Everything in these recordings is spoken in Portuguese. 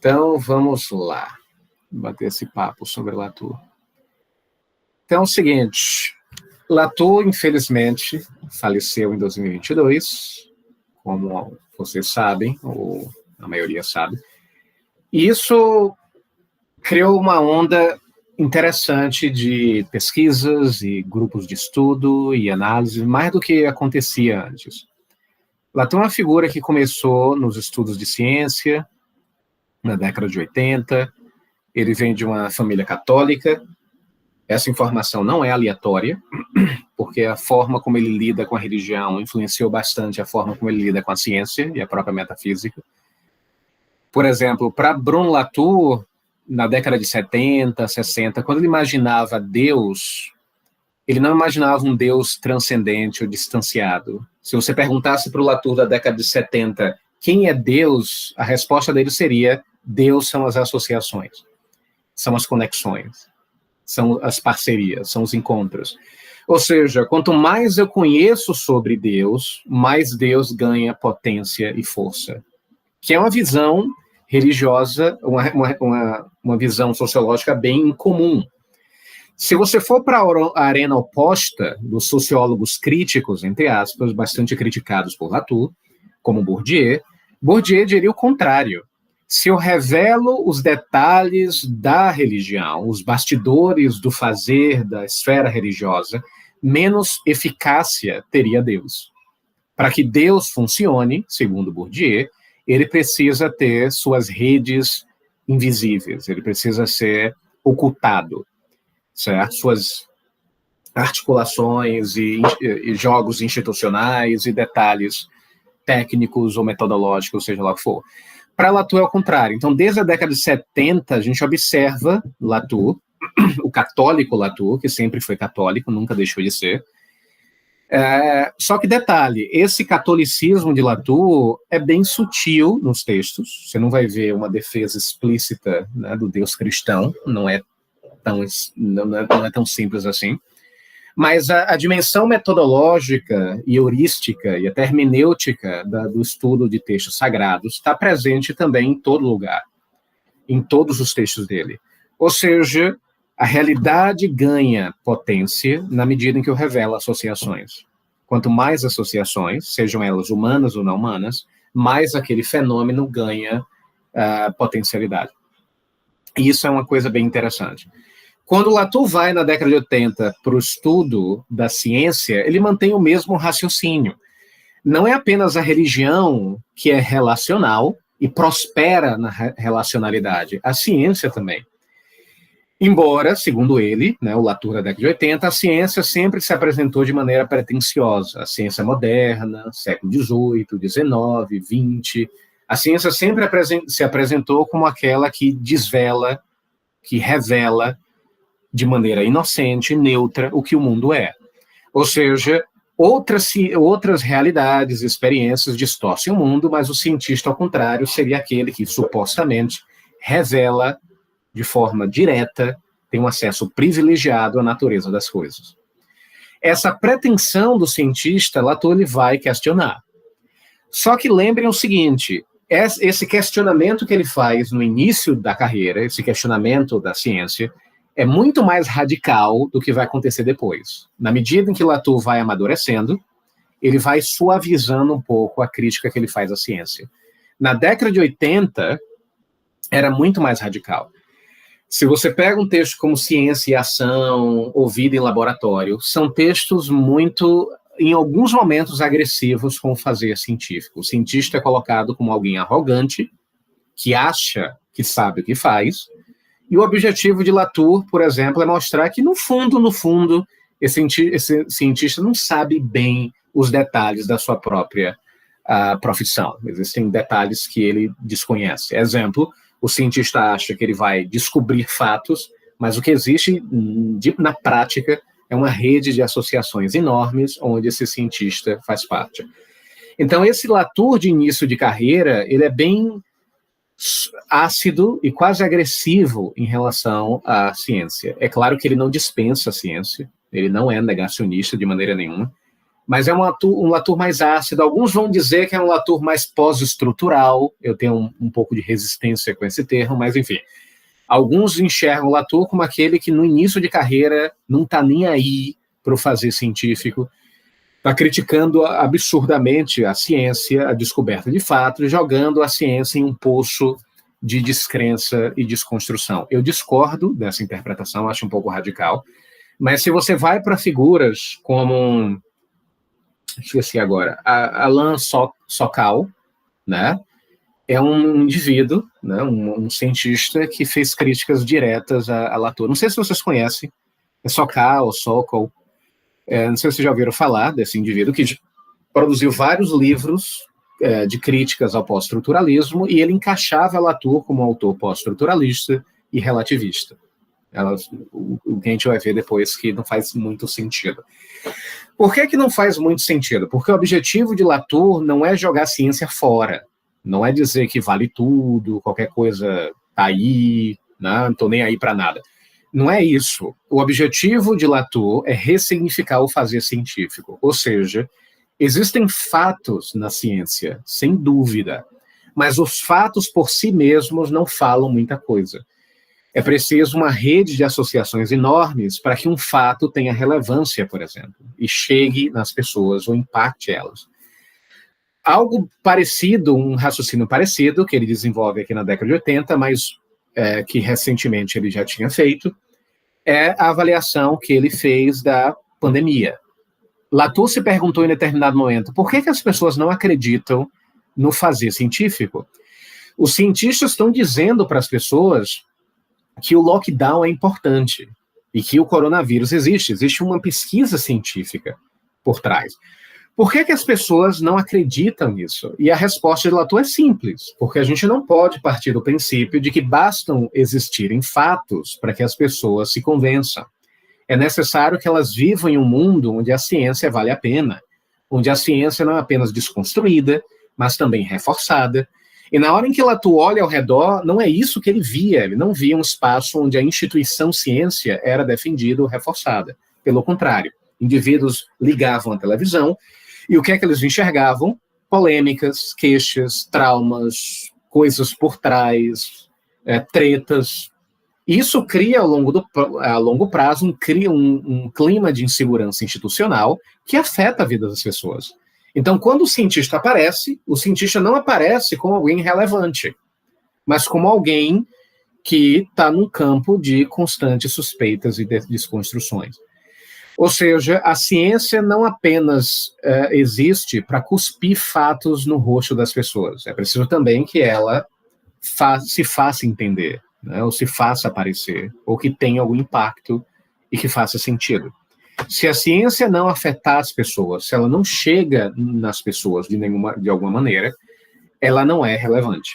Então, vamos lá, bater esse papo sobre Latour. Então, é o seguinte, Latour, infelizmente, faleceu em 2022, como vocês sabem, ou a maioria sabe, e isso criou uma onda interessante de pesquisas e grupos de estudo e análise, mais do que acontecia antes. Latour é uma figura que começou nos estudos de ciência, na década de 80, ele vem de uma família católica, essa informação não é aleatória, porque a forma como ele lida com a religião influenciou bastante a forma como ele lida com a ciência e a própria metafísica. Por exemplo, para Bruno Latour, na década de 70, 60, quando ele imaginava Deus, ele não imaginava um Deus transcendente ou distanciado. Se você perguntasse para o Latour da década de 70 quem é Deus, a resposta dele seria: Deus são as associações, são as conexões, são as parcerias, são os encontros. Ou seja, quanto mais eu conheço sobre Deus, mais Deus ganha potência e força. Que é uma visão religiosa, uma visão sociológica bem comum. Se você for para a arena oposta dos sociólogos críticos, entre aspas, bastante criticados por Latour, como Bourdieu diria o contrário. Se eu revelo os detalhes da religião, os bastidores do fazer da esfera religiosa, menos eficácia teria Deus. Para que Deus funcione, segundo Bourdieu, ele precisa ter suas redes invisíveis, ele precisa ser ocultado, certo? Suas articulações e jogos institucionais e detalhes técnicos ou metodológicos, seja lá o que for. Para Latour é o contrário. Então, desde a década de 70, a gente observa Latour, o católico Latour, que sempre foi católico, nunca deixou de ser. Só que detalhe, esse catolicismo de Latour é bem sutil nos textos, você não vai ver uma defesa explícita, né, do Deus cristão, não é tão simples assim, mas a dimensão metodológica e heurística e até hermenêutica do estudo de textos sagrados está presente também em todo lugar, em todos os textos dele. Ou seja, a realidade ganha potência na medida em que eu revelo associações. Quanto mais associações, sejam elas humanas ou não humanas, mais aquele fenômeno ganha potencialidade. E isso é uma coisa bem interessante. Quando Latour vai, na década de 80, para o estudo da ciência, ele mantém o mesmo raciocínio. Não é apenas a religião que é relacional e prospera na relacionalidade, a ciência também. Embora, segundo ele, né, o Latour da década de 80, a ciência sempre se apresentou de maneira pretensiosa. A ciência moderna, século XVIII, XIX, XX, a ciência sempre se apresentou como aquela que desvela, que revela de maneira inocente, neutra, o que o mundo é. Ou seja, outras realidades, experiências distorcem o mundo, mas o cientista, ao contrário, seria aquele que supostamente revela de forma direta, tem um acesso privilegiado à natureza das coisas. Essa pretensão do cientista, Latour ele vai questionar. Só que lembrem o seguinte, esse questionamento que ele faz no início da carreira, esse questionamento da ciência, é muito mais radical do que vai acontecer depois. Na medida em que Latour vai amadurecendo, ele vai suavizando um pouco a crítica que ele faz à ciência. Na década de 80, era muito mais radical. Se você pega um texto como Ciência e Ação, ou Vida em Laboratório, são textos muito, em alguns momentos, agressivos com o fazer científico. O cientista é colocado como alguém arrogante, que acha que sabe o que faz, e o objetivo de Latour, por exemplo, é mostrar que, no fundo, esse cientista não sabe bem os detalhes da sua própria profissão. Existem detalhes que ele desconhece. Exemplo, o cientista acha que ele vai descobrir fatos, mas o que existe na prática é uma rede de associações enormes onde esse cientista faz parte. Então, esse Latour de início de carreira, ele é bem ácido e quase agressivo em relação à ciência. É claro que ele não dispensa a ciência, ele não é negacionista de maneira nenhuma, Mas é um Latour mais ácido. Alguns vão dizer que é um Latour mais pós-estrutural. Eu tenho um pouco de resistência com esse termo, mas enfim. Alguns enxergam o Latour como aquele que no início de carreira não está nem aí para o fazer científico, está criticando absurdamente a ciência, a descoberta de fatos, jogando a ciência em um poço de descrença e desconstrução. Eu discordo dessa interpretação, acho um pouco radical, mas se você vai para figuras como, esqueci agora, Alain Sokal, né? É um indivíduo, né, um cientista que fez críticas diretas a Latour. Não sei se vocês conhecem, é Sokal, não sei se vocês já ouviram falar desse indivíduo que produziu vários livros de críticas ao pós-estruturalismo e ele encaixava Latour como autor pós-estruturalista e relativista. O que a gente vai ver depois que não faz muito sentido. Por que não faz muito sentido? Porque o objetivo de Latour não é jogar a ciência fora, não é dizer que vale tudo, qualquer coisa tá aí, não estou nem aí para nada. Não é isso. O objetivo de Latour é ressignificar o fazer científico, ou seja, existem fatos na ciência, sem dúvida, mas os fatos por si mesmos não falam muita coisa. É preciso uma rede de associações enormes para que um fato tenha relevância, por exemplo, e chegue nas pessoas ou impacte elas. Algo parecido, um raciocínio parecido, que ele desenvolve aqui na década de 80, mas que recentemente ele já tinha feito, é a avaliação que ele fez da pandemia. Latour se perguntou em determinado momento, por que as pessoas não acreditam no fazer científico? Os cientistas estão dizendo para as pessoas que o lockdown é importante e que o coronavírus existe uma pesquisa científica por trás. Por que as pessoas não acreditam nisso? E a resposta de Latour é simples, porque a gente não pode partir do princípio de que bastam existirem fatos para que as pessoas se convençam. É necessário que elas vivam em um mundo onde a ciência vale a pena, onde a ciência não é apenas desconstruída, mas também reforçada. E na hora em que Latour olha ao redor, não é isso que ele via. Ele não via um espaço onde a instituição ciência era defendida ou reforçada. Pelo contrário, indivíduos ligavam à televisão e o que é que eles enxergavam? Polêmicas, queixas, traumas, coisas por trás, tretas. Isso cria, a longo prazo, um clima de insegurança institucional que afeta a vida das pessoas. Então, quando o cientista aparece, o cientista não aparece como alguém relevante, mas como alguém que está num campo de constantes suspeitas e desconstruções. Ou seja, a ciência não apenas existe para cuspir fatos no rosto das pessoas, é preciso também que ela se faça entender, né, ou se faça aparecer, ou que tenha algum impacto e que faça sentido. Se a ciência não afetar as pessoas, se ela não chega nas pessoas de alguma maneira, ela não é relevante.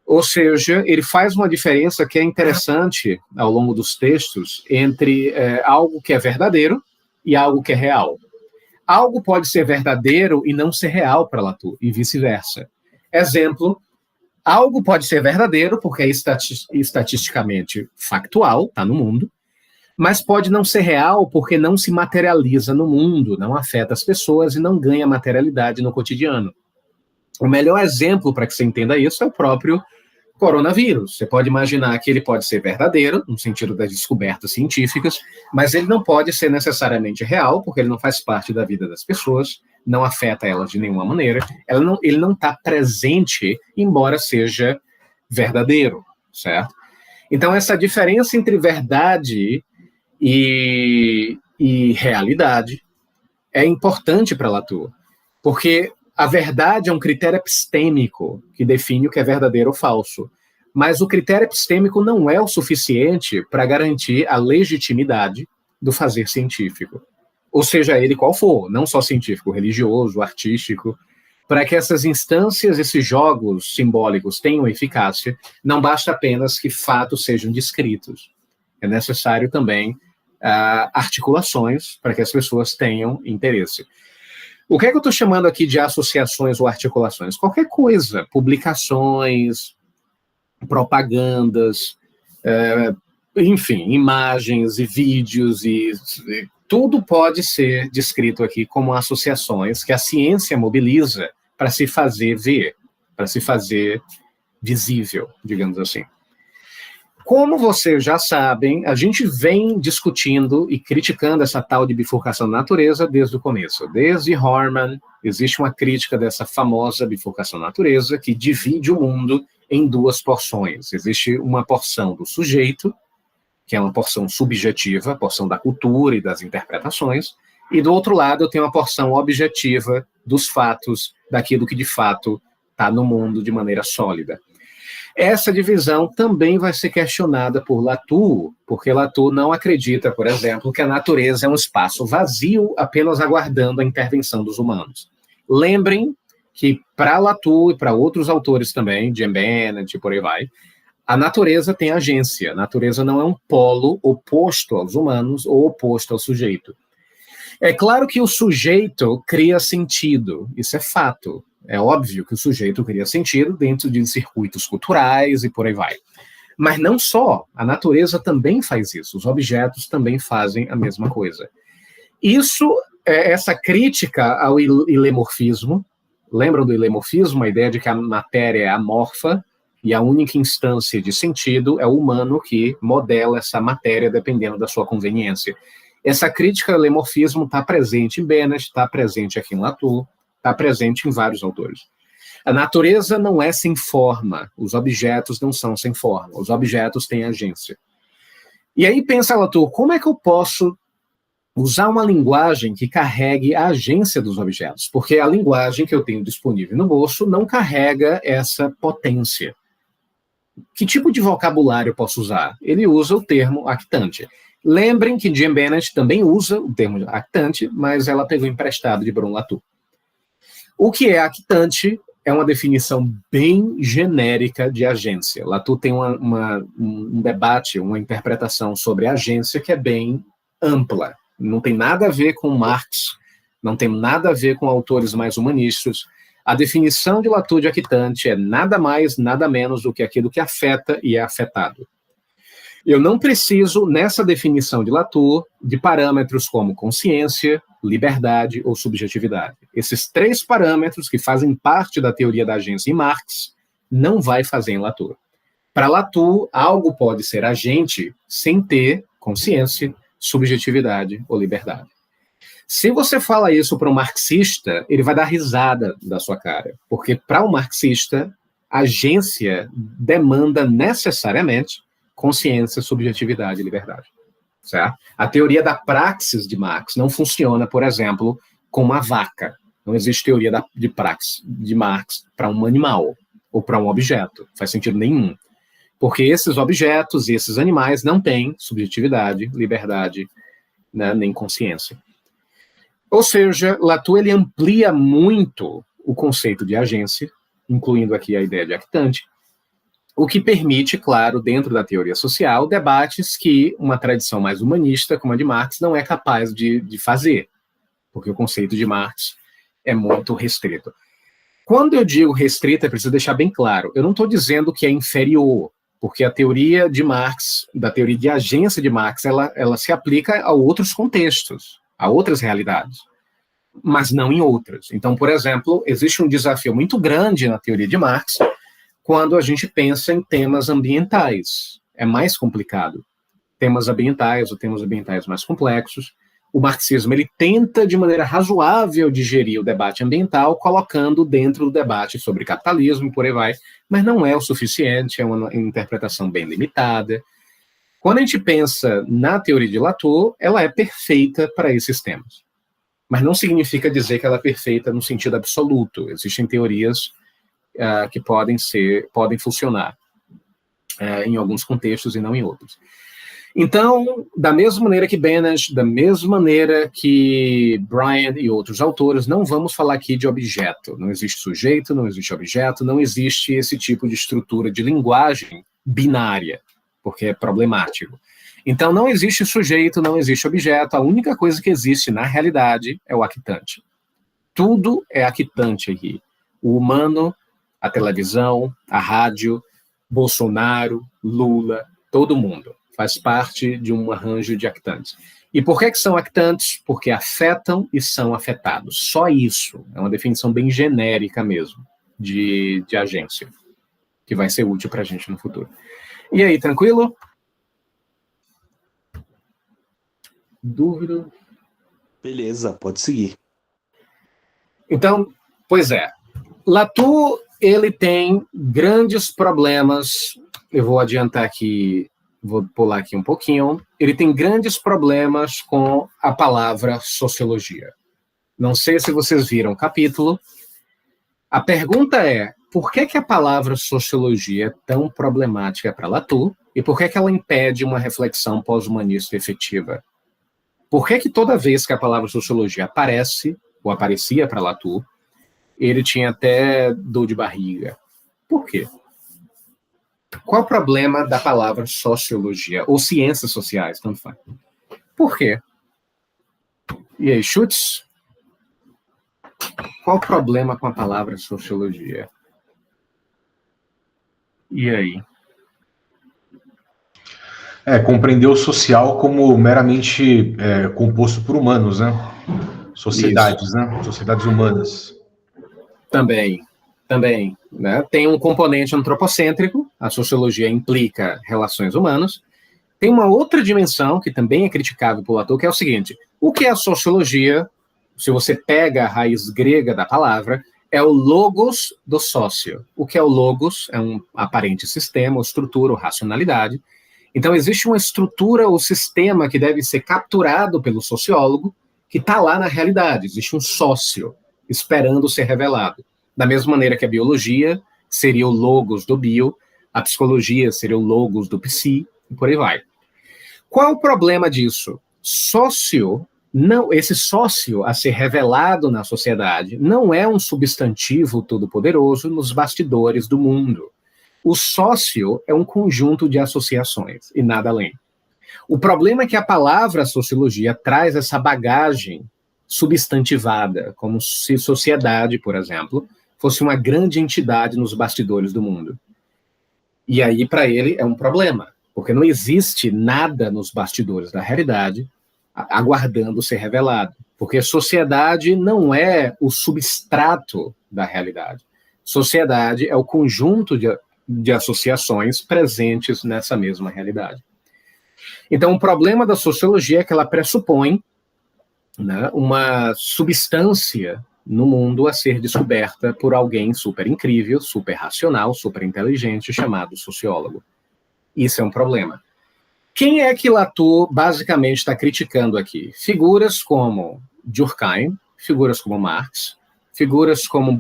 Ou seja, ele faz uma diferença que é interessante ao longo dos textos entre algo que é verdadeiro e algo que é real. Algo pode ser verdadeiro e não ser real para Latour, e vice-versa. Exemplo, algo pode ser verdadeiro porque é estatisticamente factual, está no mundo, mas pode não ser real porque não se materializa no mundo, não afeta as pessoas e não ganha materialidade no cotidiano. O melhor exemplo para que você entenda isso é o próprio coronavírus. Você pode imaginar que ele pode ser verdadeiro, no sentido das descobertas científicas, mas ele não pode ser necessariamente real, porque ele não faz parte da vida das pessoas, não afeta elas de nenhuma maneira, ele não está presente, embora seja verdadeiro, certo? Então, essa diferença entre verdade e realidade é importante para Latour, porque a verdade é um critério epistêmico que define o que é verdadeiro ou falso, mas o critério epistêmico não é o suficiente para garantir a legitimidade do fazer científico, ou seja ele qual for, não só científico, religioso, artístico. Para que essas instâncias, esses jogos simbólicos tenham eficácia, não basta apenas que fatos sejam descritos, é necessário também articulações para que as pessoas tenham interesse. O que é que eu estou chamando aqui de associações ou articulações? Qualquer coisa, publicações, propagandas, enfim, imagens e vídeos e tudo pode ser descrito aqui como associações que a ciência mobiliza para se fazer ver, para se fazer visível, digamos assim. Como vocês já sabem, a gente vem discutindo e criticando essa tal de bifurcação da natureza desde o começo. Desde Horman, existe uma crítica dessa famosa bifurcação da natureza que divide o mundo em duas porções. Existe uma porção do sujeito, que é uma porção subjetiva, a porção da cultura e das interpretações, e do outro lado tem uma porção objetiva dos fatos, daquilo que de fato está no mundo de maneira sólida. Essa divisão também vai ser questionada por Latour, porque Latour não acredita, por exemplo, que a natureza é um espaço vazio apenas aguardando a intervenção dos humanos. Lembrem que para Latour e para outros autores também, Jim Bennett e por aí vai, a natureza tem agência. A natureza não é um polo oposto aos humanos ou oposto ao sujeito. É claro que o sujeito cria sentido, isso é fato. É óbvio que o sujeito cria sentido dentro de circuitos culturais e por aí vai. Mas não só, a natureza também faz isso, os objetos também fazem a mesma coisa. Isso, essa crítica ao ilemorfismo, lembram do ilemorfismo, a ideia de que a matéria é amorfa e a única instância de sentido é o humano que modela essa matéria dependendo da sua conveniência. Essa crítica ao ilemorfismo está presente em Bennett, está presente aqui em Latour, está presente em vários autores. A natureza não é sem forma, os objetos não são sem forma, os objetos têm agência. E aí pensa, Latour, como é que eu posso usar uma linguagem que carregue a agência dos objetos? Porque a linguagem que eu tenho disponível no bolso não carrega essa potência. Que tipo de vocabulário eu posso usar? Ele usa o termo actante. Lembrem que Jim Bennett também usa o termo actante, mas ela pegou emprestado de Bruno Latour. O que é actante é uma definição bem genérica de agência. Latour tem um debate, uma interpretação sobre agência que é bem ampla. Não tem nada a ver com Marx, não tem nada a ver com autores mais humanistas. A definição de Latour de actante é nada mais, nada menos do que aquilo que afeta e é afetado. Eu não preciso, nessa definição de Latour, de parâmetros como consciência, liberdade ou subjetividade. Esses três parâmetros que fazem parte da teoria da agência em Marx, não vai fazer em Latour. Para Latour, algo pode ser agente sem ter consciência, subjetividade ou liberdade. Se você fala isso para um marxista, ele vai dar risada da sua cara, porque para um marxista, agência demanda necessariamente consciência, subjetividade e liberdade. Certo? A teoria da praxis de Marx não funciona, por exemplo, com uma vaca. Não existe teoria de praxis de Marx para um animal ou para um objeto. Não faz sentido nenhum. Porque esses objetos e esses animais não têm subjetividade, liberdade, né, nem consciência. Ou seja, Latour ele amplia muito o conceito de agência, incluindo aqui a ideia de actante, o que permite, claro, dentro da teoria social, debates que uma tradição mais humanista, como a de Marx, não é capaz de fazer, porque o conceito de Marx é muito restrito. Quando eu digo restrita, preciso deixar bem claro, eu não estou dizendo que é inferior, porque a teoria de Marx, da teoria de agência de Marx, ela se aplica a outros contextos, a outras realidades, mas não em outras. Então, por exemplo, existe um desafio muito grande na teoria de Marx, quando a gente pensa em temas ambientais. É mais complicado. Temas ambientais ou temas ambientais mais complexos. O marxismo ele tenta, de maneira razoável, digerir o debate ambiental, colocando dentro do debate sobre capitalismo e por aí vai, mas não é o suficiente, é uma interpretação bem limitada. Quando a gente pensa na teoria de Latour, ela é perfeita para esses temas. Mas não significa dizer que ela é perfeita no sentido absoluto. Existem teorias que podem funcionar em alguns contextos e não em outros. Então, da mesma maneira que Bennett, da mesma maneira que Bryant e outros autores, não vamos falar aqui de objeto. Não existe sujeito, não existe objeto, não existe esse tipo de estrutura de linguagem binária, porque é problemático. Então, não existe sujeito, não existe objeto, a única coisa que existe na realidade é o actante. Tudo é actante aqui. O humano, a televisão, a rádio, Bolsonaro, Lula, todo mundo faz parte de um arranjo de actantes. E por que são actantes? Porque afetam e são afetados. Só isso. É uma definição bem genérica mesmo de agência, que vai ser útil para a gente no futuro. E aí, tranquilo? Dúvida? Beleza, pode seguir. Então, pois é. Latour, ele tem grandes problemas. Eu vou adiantar aqui, vou pular aqui um pouquinho. Ele tem grandes problemas com a palavra sociologia. Não sei se vocês viram o capítulo. A pergunta é, por que a palavra sociologia é tão problemática para Latour e por que ela impede uma reflexão pós-humanista efetiva? Por que toda vez que a palavra sociologia aparece, ou aparecia para Latour, ele tinha até dor de barriga? Por quê? Qual o problema da palavra sociologia? Ou ciências sociais, tanto faz. Por quê? E aí, chutes? Qual o problema com a palavra sociologia? E aí? Compreender o social como meramente composto por humanos, né? Sociedades, isso. Né? Sociedades humanas. Também, né? Tem um componente antropocêntrico, a sociologia implica relações humanas. Tem uma outra dimensão que também é criticável por Latour, que é o seguinte: o que é a sociologia? Se você pega a raiz grega da palavra, é o logos do sócio. O que é o logos? É um aparente sistema, ou estrutura, ou racionalidade. Então, existe uma estrutura ou sistema que deve ser capturado pelo sociólogo, que está lá na realidade. Existe um sócio esperando ser revelado. Da mesma maneira que a biologia seria o logos do bio, a psicologia seria o logos do psi, e por aí vai. Qual o problema disso? Esse sócio a ser revelado na sociedade não é um substantivo todo-poderoso nos bastidores do mundo. O sócio é um conjunto de associações e nada além. O problema é que a palavra sociologia traz essa bagagem substantivada, como se sociedade, por exemplo, fosse uma grande entidade nos bastidores do mundo. E aí, para ele, é um problema, porque não existe nada nos bastidores da realidade aguardando ser revelado, porque sociedade não é o substrato da realidade. Sociedade é o conjunto de associações presentes nessa mesma realidade. Então, o problema da sociologia é que ela pressupõe, né, uma substância no mundo a ser descoberta por alguém super incrível, super racional, super inteligente, chamado sociólogo. Isso é um problema. Quem é que Latour basicamente está criticando aqui? Figuras como Durkheim, figuras como Marx, figuras como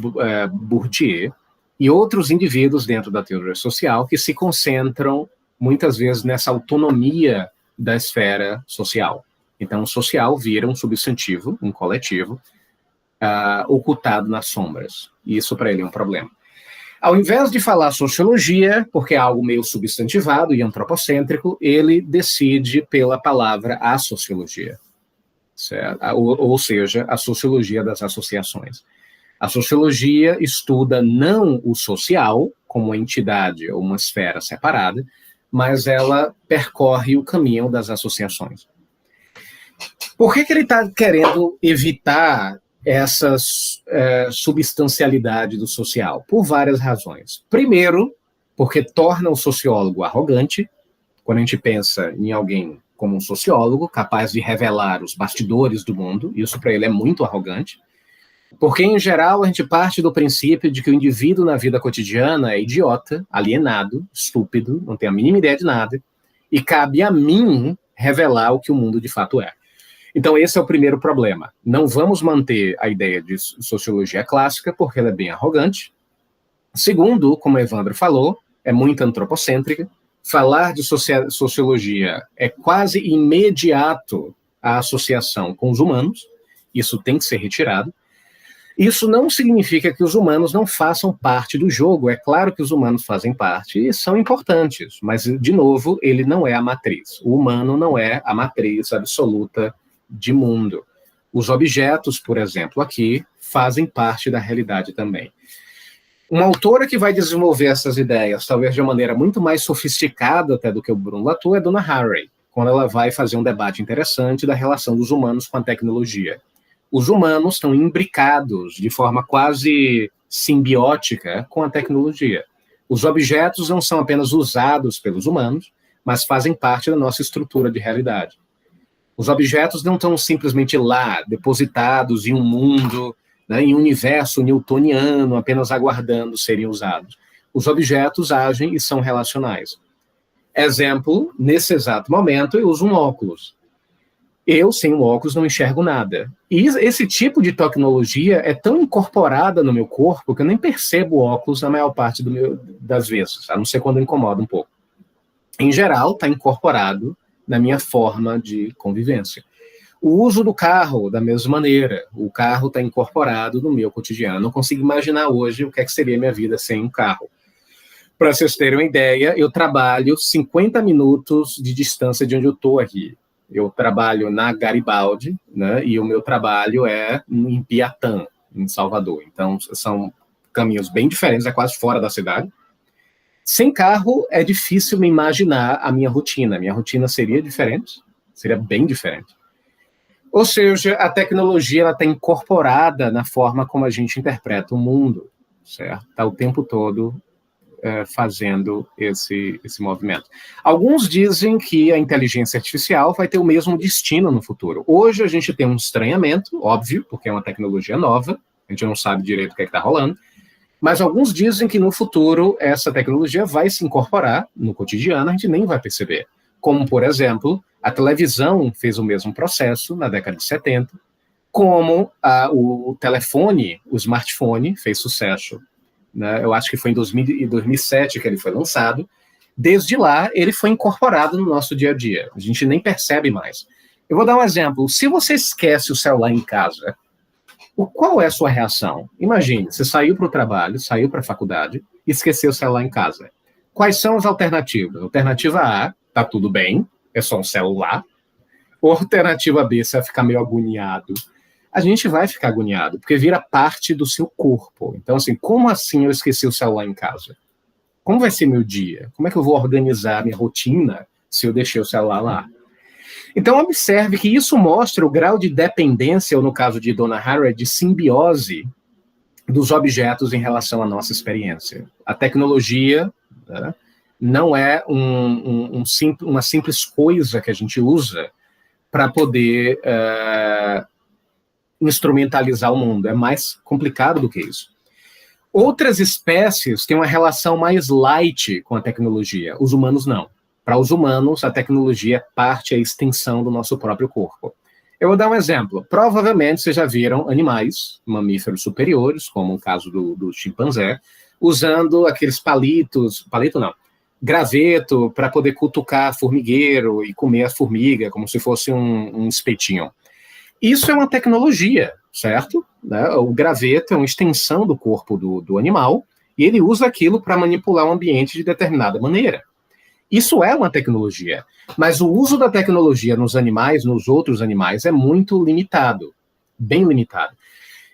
Bourdieu, e outros indivíduos dentro da teoria social que se concentram, muitas vezes, nessa autonomia da esfera social. Então, o social vira um substantivo, um coletivo, ocultado nas sombras. E isso, para ele, é um problema. Ao invés de falar sociologia, porque é algo meio substantivado e antropocêntrico, ele decide pela palavra associologia, certo? Ou seja, a sociologia das associações. A sociologia estuda não o social como uma entidade ou uma esfera separada, mas ela percorre o caminho das associações. Por que ele está querendo evitar essa substancialidade do social? Por várias razões. Primeiro, porque torna o sociólogo arrogante. Quando a gente pensa em alguém como um sociólogo, capaz de revelar os bastidores do mundo, isso para ele é muito arrogante. Porque, em geral, a gente parte do princípio de que o indivíduo na vida cotidiana é idiota, alienado, estúpido, não tem a mínima ideia de nada, e cabe a mim revelar o que o mundo de fato é. Então, esse é o primeiro problema. Não vamos manter a ideia de sociologia clássica, porque ela é bem arrogante. Segundo, como o Evandro falou, é muito antropocêntrica. Falar de sociologia é quase imediato a associação com os humanos. Isso tem que ser retirado. Isso não significa que os humanos não façam parte do jogo. É claro que os humanos fazem parte e são importantes, mas, de novo, ele não é a matriz. O humano não é a matriz absoluta de mundo. Os objetos, por exemplo, aqui, fazem parte da realidade também. Uma autora que vai desenvolver essas ideias, talvez de uma maneira muito mais sofisticada até do que o Bruno Latour, é Donna Haraway, quando ela vai fazer um debate interessante da relação dos humanos com a tecnologia. Os humanos estão imbricados de forma quase simbiótica com a tecnologia. Os objetos não são apenas usados pelos humanos, mas fazem parte da nossa estrutura de realidade. Os objetos não estão simplesmente lá, depositados em um mundo, né, em um universo newtoniano, apenas aguardando serem usados. Os objetos agem e são relacionais. Exemplo, nesse exato momento, eu uso um óculos. Eu, sem um óculos, não enxergo nada. E esse tipo de tecnologia é tão incorporada no meu corpo que eu nem percebo o óculos na maior parte das vezes, a não ser quando incomoda um pouco. Em geral, está incorporado na minha forma de convivência. O uso do carro, da mesma maneira. O carro está incorporado no meu cotidiano. Eu não consigo imaginar hoje o que seria minha vida sem um carro. Para vocês terem uma ideia, eu trabalho 50 minutos de distância de onde eu estou aqui. Eu trabalho na Garibaldi, né, e o meu trabalho é em Piatã, em Salvador. Então, são caminhos bem diferentes, é quase fora da cidade. Sem carro, é difícil me imaginar a minha rotina. Minha rotina seria diferente, seria bem diferente. Ou seja, a tecnologia está incorporada na forma como a gente interpreta o mundo, certo? Está o tempo todo fazendo esse movimento. Alguns dizem que a inteligência artificial vai ter o mesmo destino no futuro. Hoje a gente tem um estranhamento, óbvio, porque é uma tecnologia nova, a gente não sabe direito o que está rolando, mas alguns dizem que no futuro essa tecnologia vai se incorporar no cotidiano, a gente nem vai perceber. Como, por exemplo, a televisão fez o mesmo processo na década de 70, como o telefone, o smartphone, fez sucesso. Né? Eu acho que foi em 2007 que ele foi lançado. Desde lá, ele foi incorporado no nosso dia a dia. A gente nem percebe mais. Eu vou dar um exemplo. Se você esquece o celular em casa, qual é a sua reação? Imagine, você saiu para o trabalho, saiu para a faculdade e esqueceu o celular em casa. Quais são as alternativas? Alternativa A, tá tudo bem, é só um celular. Ou alternativa B, você vai ficar meio agoniado. A gente vai ficar agoniado, porque vira parte do seu corpo. Então, assim, como assim eu esqueci o celular em casa? Como vai ser meu dia? Como é que eu vou organizar minha rotina se eu deixei o celular lá? Então, observe que isso mostra o grau de dependência, ou no caso de Donna Haraway, de simbiose dos objetos em relação à nossa experiência. A tecnologia, né, não é uma simples coisa que a gente usa para poder instrumentalizar o mundo. É mais complicado do que isso. Outras espécies têm uma relação mais light com a tecnologia. Os humanos não. Para os humanos, a tecnologia é parte, a extensão do nosso próprio corpo. Eu vou dar um exemplo. Provavelmente vocês já viram animais, mamíferos superiores, como o caso do chimpanzé, usando aqueles graveto para poder cutucar formigueiro e comer a formiga, como se fosse um espetinho. Isso é uma tecnologia, certo? O graveto é uma extensão do corpo do animal e ele usa aquilo para manipular o ambiente de determinada maneira. Isso é uma tecnologia, mas o uso da tecnologia nos animais, nos outros animais, é muito limitado, bem limitado.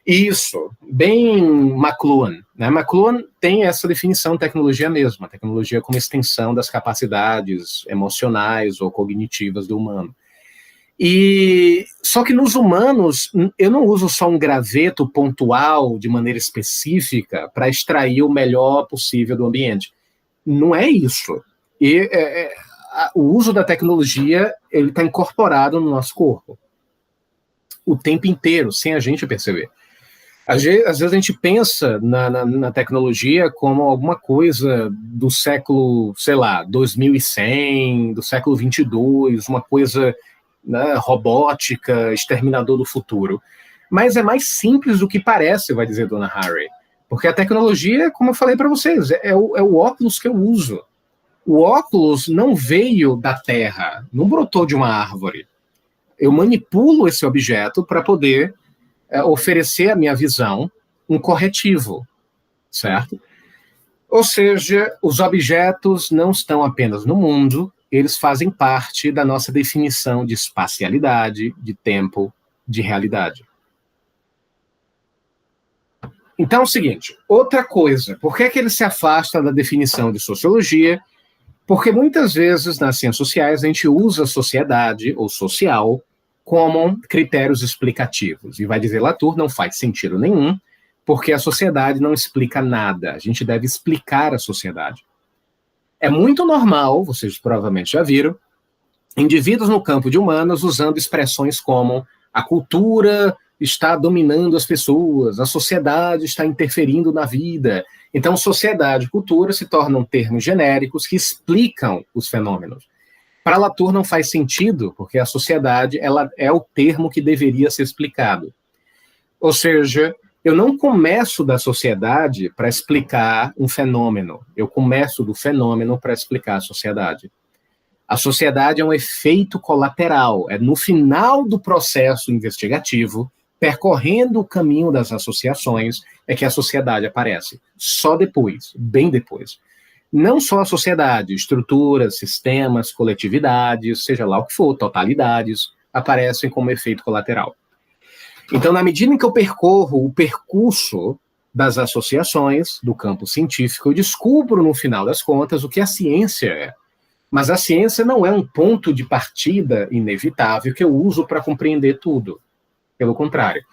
Isso, bem McLuhan. Né? McLuhan tem essa definição de tecnologia mesmo, a tecnologia como extensão das capacidades emocionais ou cognitivas do humano. Só que nos humanos, eu não uso só um graveto pontual, de maneira específica, para extrair o melhor possível do ambiente. Não é isso. O uso da tecnologia ele está incorporado no nosso corpo o tempo inteiro, sem a gente perceber. Às vezes a gente pensa na tecnologia como alguma coisa do século, sei lá, 2100, do século 22, uma coisa, né, robótica, exterminador do futuro. Mas é mais simples do que parece, vai dizer Donna Haraway. Porque a tecnologia, como eu falei para vocês, é o óculos que eu uso. O óculos não veio da terra, não brotou de uma árvore. Eu manipulo esse objeto para poder oferecer à minha visão um corretivo, certo? Ou seja, os objetos não estão apenas no mundo, eles fazem parte da nossa definição de espacialidade, de tempo, de realidade. Então é o seguinte, outra coisa, por que ele se afasta da definição de sociologia? Porque muitas vezes nas ciências sociais a gente usa sociedade ou social como critérios explicativos. E vai dizer Latour, não faz sentido nenhum, porque a sociedade não explica nada. A gente deve explicar a sociedade. É muito normal, vocês provavelmente já viram, indivíduos no campo de humanas usando expressões como a cultura está dominando as pessoas, a sociedade está interferindo na vida. Então, sociedade e cultura se tornam termos genéricos que explicam os fenômenos. Para Latour não faz sentido, porque a sociedade ela é o termo que deveria ser explicado. Ou seja, eu não começo da sociedade para explicar um fenômeno, eu começo do fenômeno para explicar a sociedade. A sociedade é um efeito colateral, é no final do processo investigativo, percorrendo o caminho das associações, é que a sociedade aparece. Só depois, bem depois. Não só a sociedade, estruturas, sistemas, coletividades, seja lá o que for, totalidades, aparecem como efeito colateral. Então, na medida em que eu percorro o percurso das associações do campo científico, eu descubro, no final das contas, o que a ciência é. Mas a ciência não é um ponto de partida inevitável que eu uso para compreender tudo. Pelo contrário.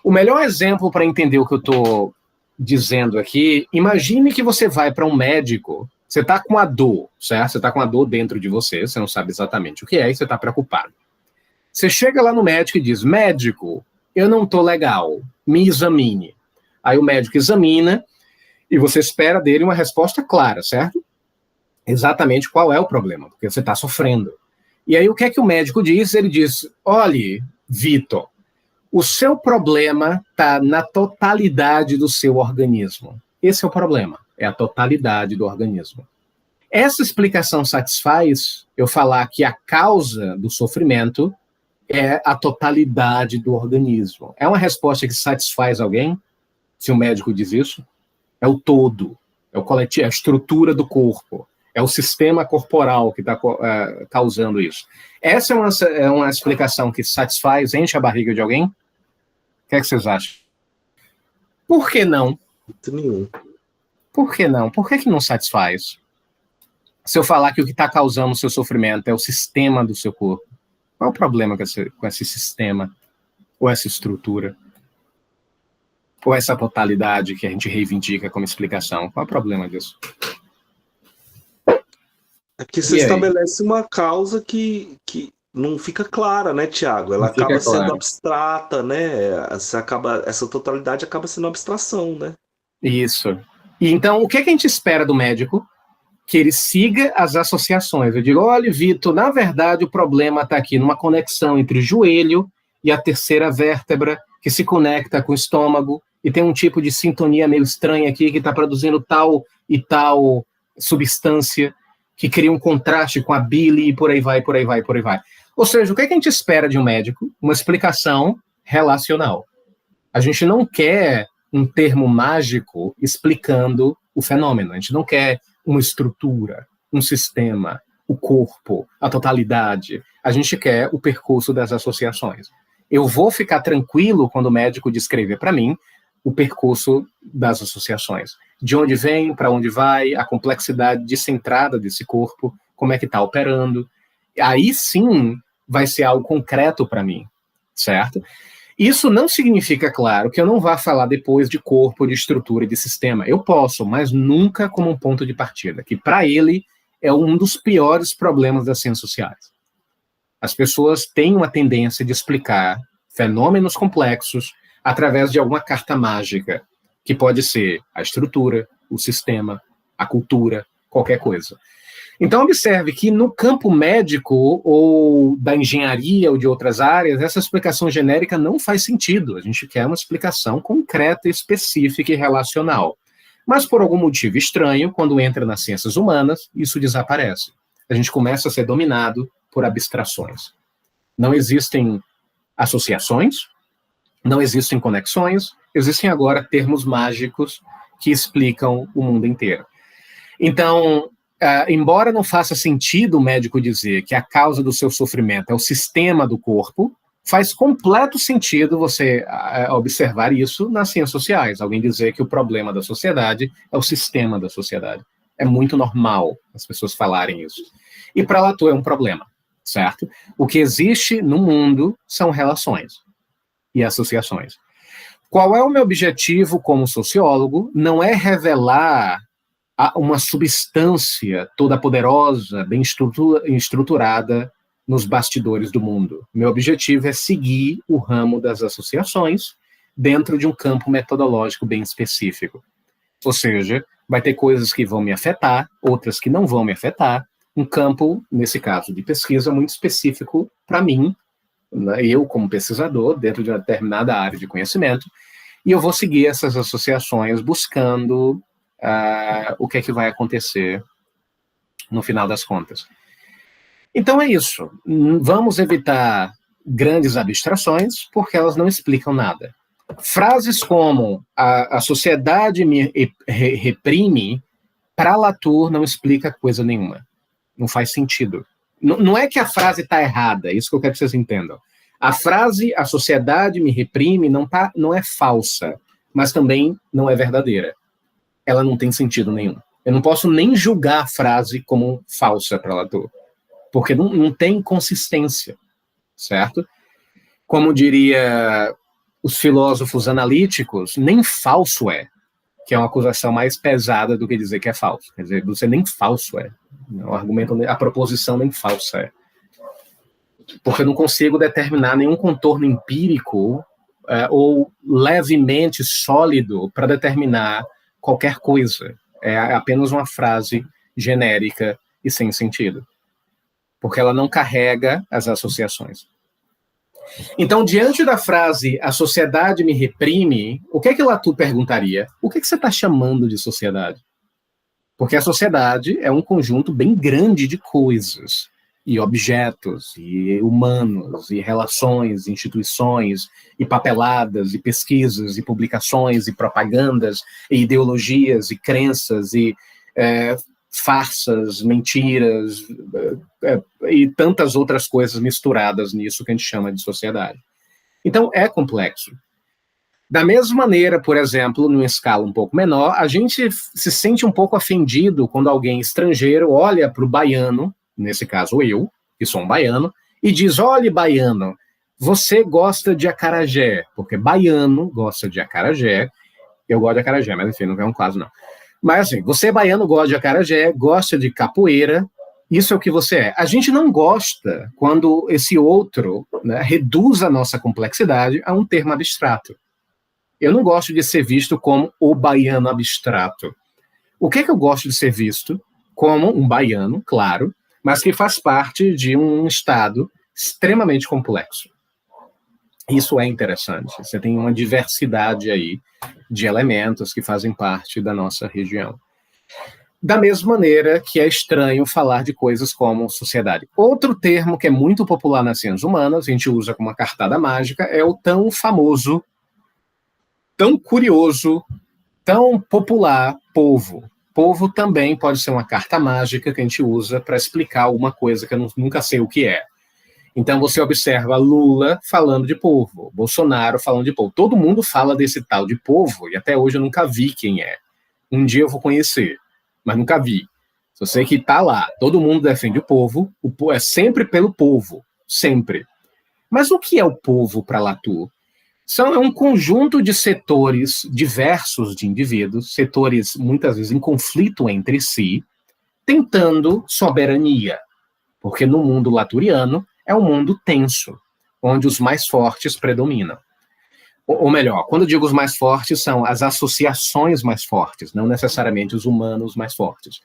O melhor exemplo para entender o que eu estou dizendo aqui, imagine que você vai para um médico, você está com a dor, certo? Você está com a dor dentro de você, você não sabe exatamente o que é e você está preocupado. Você chega lá no médico e diz, médico, eu não estou legal, me examine. Aí o médico examina e você espera dele uma resposta clara, certo? Exatamente qual é o problema, porque você está sofrendo. E aí o que é que o médico diz? Ele diz, olhe, Vitor, o seu problema está na totalidade do seu organismo. Esse é o problema, é a totalidade do organismo. Essa explicação satisfaz eu falar que a causa do sofrimento é a totalidade do organismo. É uma resposta que satisfaz alguém, se o médico diz isso? É o todo, é o coletivo, é a estrutura do corpo, é o sistema corporal que está causando isso. Essa é uma explicação que satisfaz, enche a barriga de alguém? O que é que vocês acham? Por que não? Muito nenhum. Por que não? Por que não satisfaz? Se eu falar que o que está causando o seu sofrimento é o sistema do seu corpo, qual é o problema com esse sistema? Ou essa estrutura? Ou essa totalidade que a gente reivindica como explicação? Qual é o problema disso? É porque você estabelece uma causa que não fica clara, né, Tiago? Ela acaba sendo abstrata, né? Essa totalidade acaba sendo abstração, né? Isso. E então, o que a gente espera do médico? Que ele siga as associações. Eu digo, olha, Vitor, na verdade o problema está aqui numa conexão entre o joelho e a terceira vértebra, que se conecta com o estômago, e tem um tipo de sintonia meio estranha aqui, que está produzindo tal e tal substância, que cria um contraste com a bile, e por aí vai, por aí vai, por aí vai. Ou seja, o que a gente espera de um médico? Uma explicação relacional. A gente não quer um termo mágico explicando o fenômeno. A gente não quer uma estrutura, um sistema, o corpo, a totalidade. A gente quer o percurso das associações. Eu vou ficar tranquilo quando o médico descrever para mim o percurso das associações. De onde vem, para onde vai, a complexidade descentrada desse corpo, como é que está operando. Aí sim vai ser algo concreto para mim, certo? Isso não significa, claro, que eu não vá falar depois de corpo, de estrutura e de sistema. Eu posso, mas nunca como um ponto de partida, que para ele é um dos piores problemas das ciências sociais. As pessoas têm uma tendência de explicar fenômenos complexos através de alguma carta mágica, que pode ser a estrutura, o sistema, a cultura, qualquer coisa. Então, observe que no campo médico ou da engenharia ou de outras áreas, essa explicação genérica não faz sentido. A gente quer uma explicação concreta, específica e relacional. Mas, por algum motivo estranho, quando entra nas ciências humanas, isso desaparece. A gente começa a ser dominado por abstrações. Não existem associações, não existem conexões, existem agora termos mágicos que explicam o mundo inteiro. Então, embora não faça sentido o médico dizer que a causa do seu sofrimento é o sistema do corpo, faz completo sentido você observar isso nas ciências sociais. Alguém dizer que o problema da sociedade é o sistema da sociedade. É muito normal as pessoas falarem isso. E para Latour é um problema, certo? O que existe no mundo são relações e associações. Qual é o meu objetivo como sociólogo? Não é revelar uma substância toda poderosa, bem estruturada nos bastidores do mundo. Meu objetivo é seguir o ramo das associações dentro de um campo metodológico bem específico. Ou seja, vai ter coisas que vão me afetar, outras que não vão me afetar. Um campo, nesse caso de pesquisa, muito específico para mim, né, eu como pesquisador, dentro de uma determinada área de conhecimento, e eu vou seguir essas associações buscando o que é que vai acontecer no final das contas. Então é isso. Vamos evitar grandes abstrações, porque elas não explicam nada. Frases como a sociedade me reprime, para Latour não explica coisa nenhuma. Não faz sentido. Não é que a frase está errada, é isso que eu quero que vocês entendam. A frase, a sociedade me reprime, não é falsa, mas também não é verdadeira. Ela não tem sentido nenhum. Eu não posso nem julgar a frase como falsa para Latour, porque não tem consistência, certo? Como diria os filósofos analíticos, nem falso é, que é uma acusação mais pesada do que dizer que é falso. Quer dizer, você nem falso é. O argumento, a proposição nem falsa é. Porque eu não consigo determinar nenhum contorno empírico ou levemente sólido para determinar qualquer coisa. É apenas uma frase genérica e sem sentido. Porque ela não carrega as associações. Então, diante da frase a sociedade me reprime, o que é que Latour perguntaria? O que é que você está chamando de sociedade? Porque a sociedade é um conjunto bem grande de coisas, e objetos, e humanos, e relações, instituições, e papeladas, e pesquisas, e publicações, e propagandas, e ideologias, e crenças, e farsas, mentiras, e tantas outras coisas misturadas nisso que a gente chama de sociedade. Então, é complexo. Da mesma maneira, por exemplo, numa escala um pouco menor, a gente se sente um pouco ofendido quando alguém estrangeiro olha para o baiano, nesse caso eu, que sou um baiano, e diz, olha, baiano, você gosta de acarajé, porque baiano gosta de acarajé, eu gosto de acarajé, mas enfim, não é um caso não. Mas assim, você baiano gosta de acarajé, gosta de capoeira, isso é o que você é. A gente não gosta quando esse outro, né, reduz a nossa complexidade a um termo abstrato. Eu não gosto de ser visto como o baiano abstrato. O que é que eu gosto de ser visto? Como um baiano, claro, mas que faz parte de um estado extremamente complexo. Isso é interessante. Você tem uma diversidade aí de elementos que fazem parte da nossa região. Da mesma maneira que é estranho falar de coisas como sociedade. Outro termo que é muito popular nas ciências humanas, a gente usa como uma cartada mágica, é o tão famoso, tão curioso, tão popular povo. Povo também pode ser uma carta mágica que a gente usa para explicar alguma coisa que eu nunca sei o que é. Então você observa Lula falando de povo, Bolsonaro falando de povo. Todo mundo fala desse tal de povo e até hoje eu nunca vi quem é. Um dia eu vou conhecer, mas nunca vi. Só sei que está lá, todo mundo defende o povo é sempre pelo povo, sempre. Mas o que é o povo para Latour? É um conjunto de setores diversos de indivíduos, setores muitas vezes em conflito entre si, tentando soberania. Porque no mundo latouriano é um mundo tenso, onde os mais fortes predominam. Ou melhor, quando eu digo os mais fortes, são as associações mais fortes, não necessariamente os humanos mais fortes.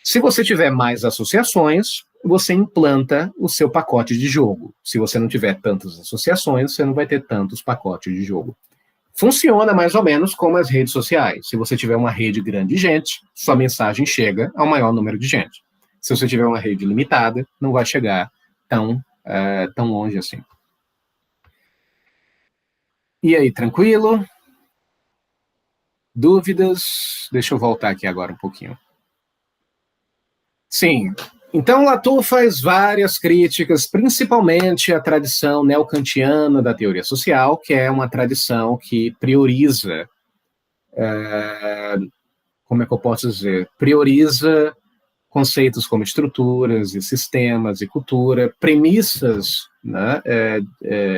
Se você tiver mais associações, você implanta o seu pacote de jogo. Se você não tiver tantas associações, você não vai ter tantos pacotes de jogo. Funciona mais ou menos como as redes sociais. Se você tiver uma rede grande de gente, sua mensagem chega ao maior número de gente. Se você tiver uma rede limitada, não vai chegar tão longe assim. E aí, tranquilo? Dúvidas? Deixa eu voltar aqui agora um pouquinho. Sim, então Latour faz várias críticas, principalmente à tradição neocantiana da teoria social, que é uma tradição que prioriza, como é que eu posso dizer, prioriza conceitos como estruturas e sistemas e cultura, premissas, né,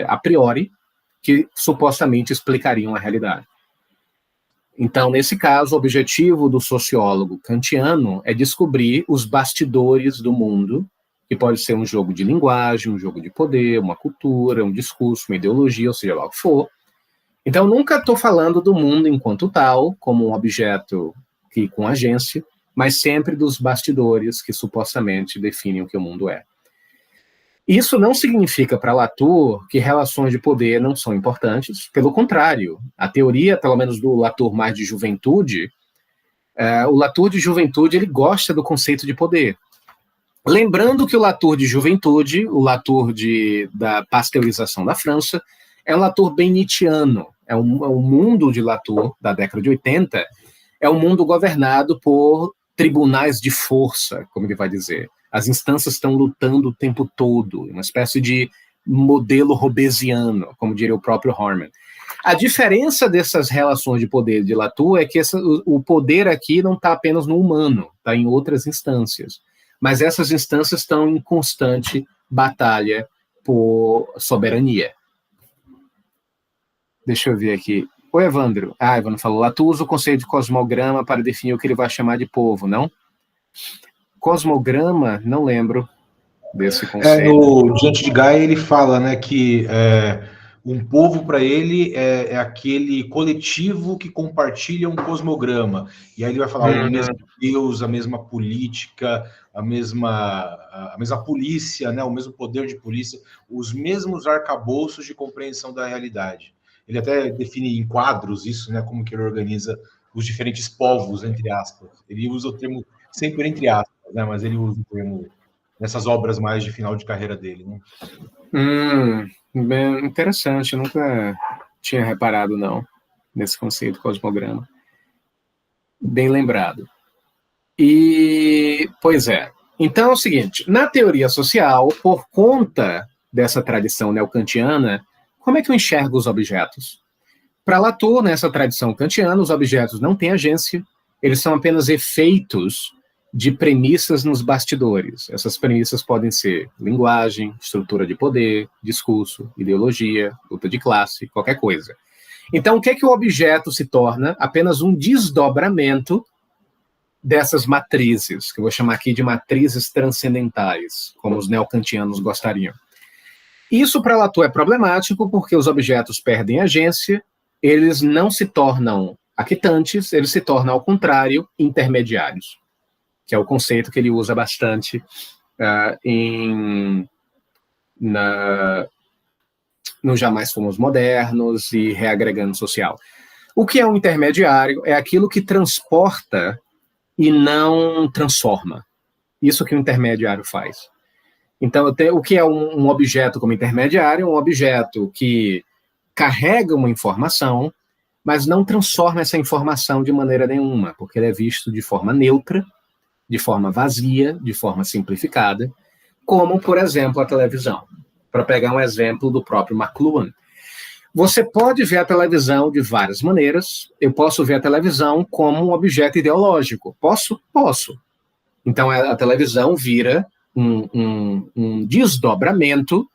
a priori, que supostamente explicariam a realidade. Então, nesse caso, o objetivo do sociólogo kantiano é descobrir os bastidores do mundo, que pode ser um jogo de linguagem, um jogo de poder, uma cultura, um discurso, uma ideologia, ou seja lá o que for. Então, nunca estou falando do mundo enquanto tal, como um objeto que com agência, mas sempre dos bastidores que supostamente definem o que o mundo é. Isso não significa para Latour que relações de poder não são importantes, pelo contrário. A teoria, pelo menos do Latour mais de juventude, o Latour de juventude ele gosta do conceito de poder. Lembrando que o Latour de juventude, o Latour da pasteurização da França, é um Latour bem nietzschiano. É um mundo de Latour, da década de 80, é um mundo governado por tribunais de força, como ele vai dizer. As instâncias estão lutando o tempo todo, uma espécie de modelo hobbesiano, como diria o próprio Horman. A diferença dessas relações de poder de Latour é que o poder aqui não está apenas no humano, está em outras instâncias. Mas essas instâncias estão em constante batalha por soberania. Deixa eu ver aqui. Oi, Evandro. Evandro falou, Latour usa o conceito de cosmograma para definir o que ele vai chamar de povo, não? Cosmograma, não lembro desse conceito. No Diante de Gaia ele fala, né, que um povo para ele é aquele coletivo que compartilha um cosmograma. E aí ele vai falar o mesmo Deus, a mesma política, a mesma polícia, né, o mesmo poder de polícia, os mesmos arcabouços de compreensão da realidade. Ele até define em quadros isso, né, como que ele organiza os diferentes povos, entre aspas. Ele usa o termo sempre entre aspas, né, mas ele usa o termo nessas obras mais de final de carreira dele, né? Bem interessante, nunca tinha reparado, não, nesse conceito cosmograma. Bem lembrado. Pois é. Então é o seguinte, na teoria social, por conta dessa tradição neocantiana, como é que eu enxergo os objetos? Para Latour, nessa tradição kantiana, os objetos não têm agência, eles são apenas efeitos de premissas nos bastidores. Essas premissas podem ser linguagem, estrutura de poder, discurso, ideologia, luta de classe, qualquer coisa. Então, o que é que o objeto se torna? Apenas um desdobramento dessas matrizes, que eu vou chamar aqui de matrizes transcendentais, como os neocantianos gostariam. Isso para Latour é problemático porque os objetos perdem agência, eles não se tornam aquitantes, eles se tornam, ao contrário, intermediários, que é o conceito que ele usa bastante no Jamais Fomos Modernos e Reagregando Social. O que é um intermediário? É aquilo que transporta e não transforma. Isso que o intermediário faz. Então, o que é um objeto como intermediário? Um objeto que carrega uma informação, mas não transforma essa informação de maneira nenhuma, porque ele é visto de forma neutra, de forma vazia, de forma simplificada, como, por exemplo, a televisão. Para pegar um exemplo do próprio McLuhan. Você pode ver a televisão de várias maneiras. Eu posso ver a televisão como um objeto ideológico. Posso? Posso. Então, a televisão vira um desdobramento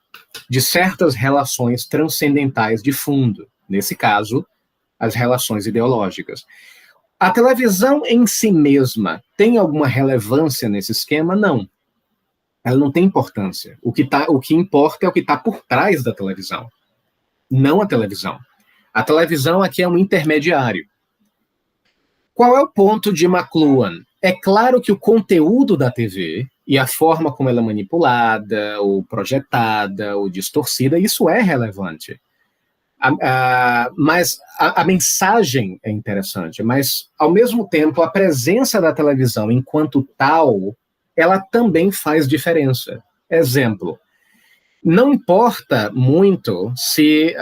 de certas relações transcendentais de fundo. Nesse caso, as relações ideológicas. A televisão em si mesma tem alguma relevância nesse esquema? Não. Ela não tem importância. O que importa é o que está por trás da televisão, não a televisão. A televisão aqui é um intermediário. Qual é o ponto de McLuhan? É claro que o conteúdo da TV e a forma como ela é manipulada, ou projetada, ou distorcida, isso é relevante. Mas a mensagem é interessante, mas, ao mesmo tempo, a presença da televisão enquanto tal, ela também faz diferença. Exemplo, não importa muito se,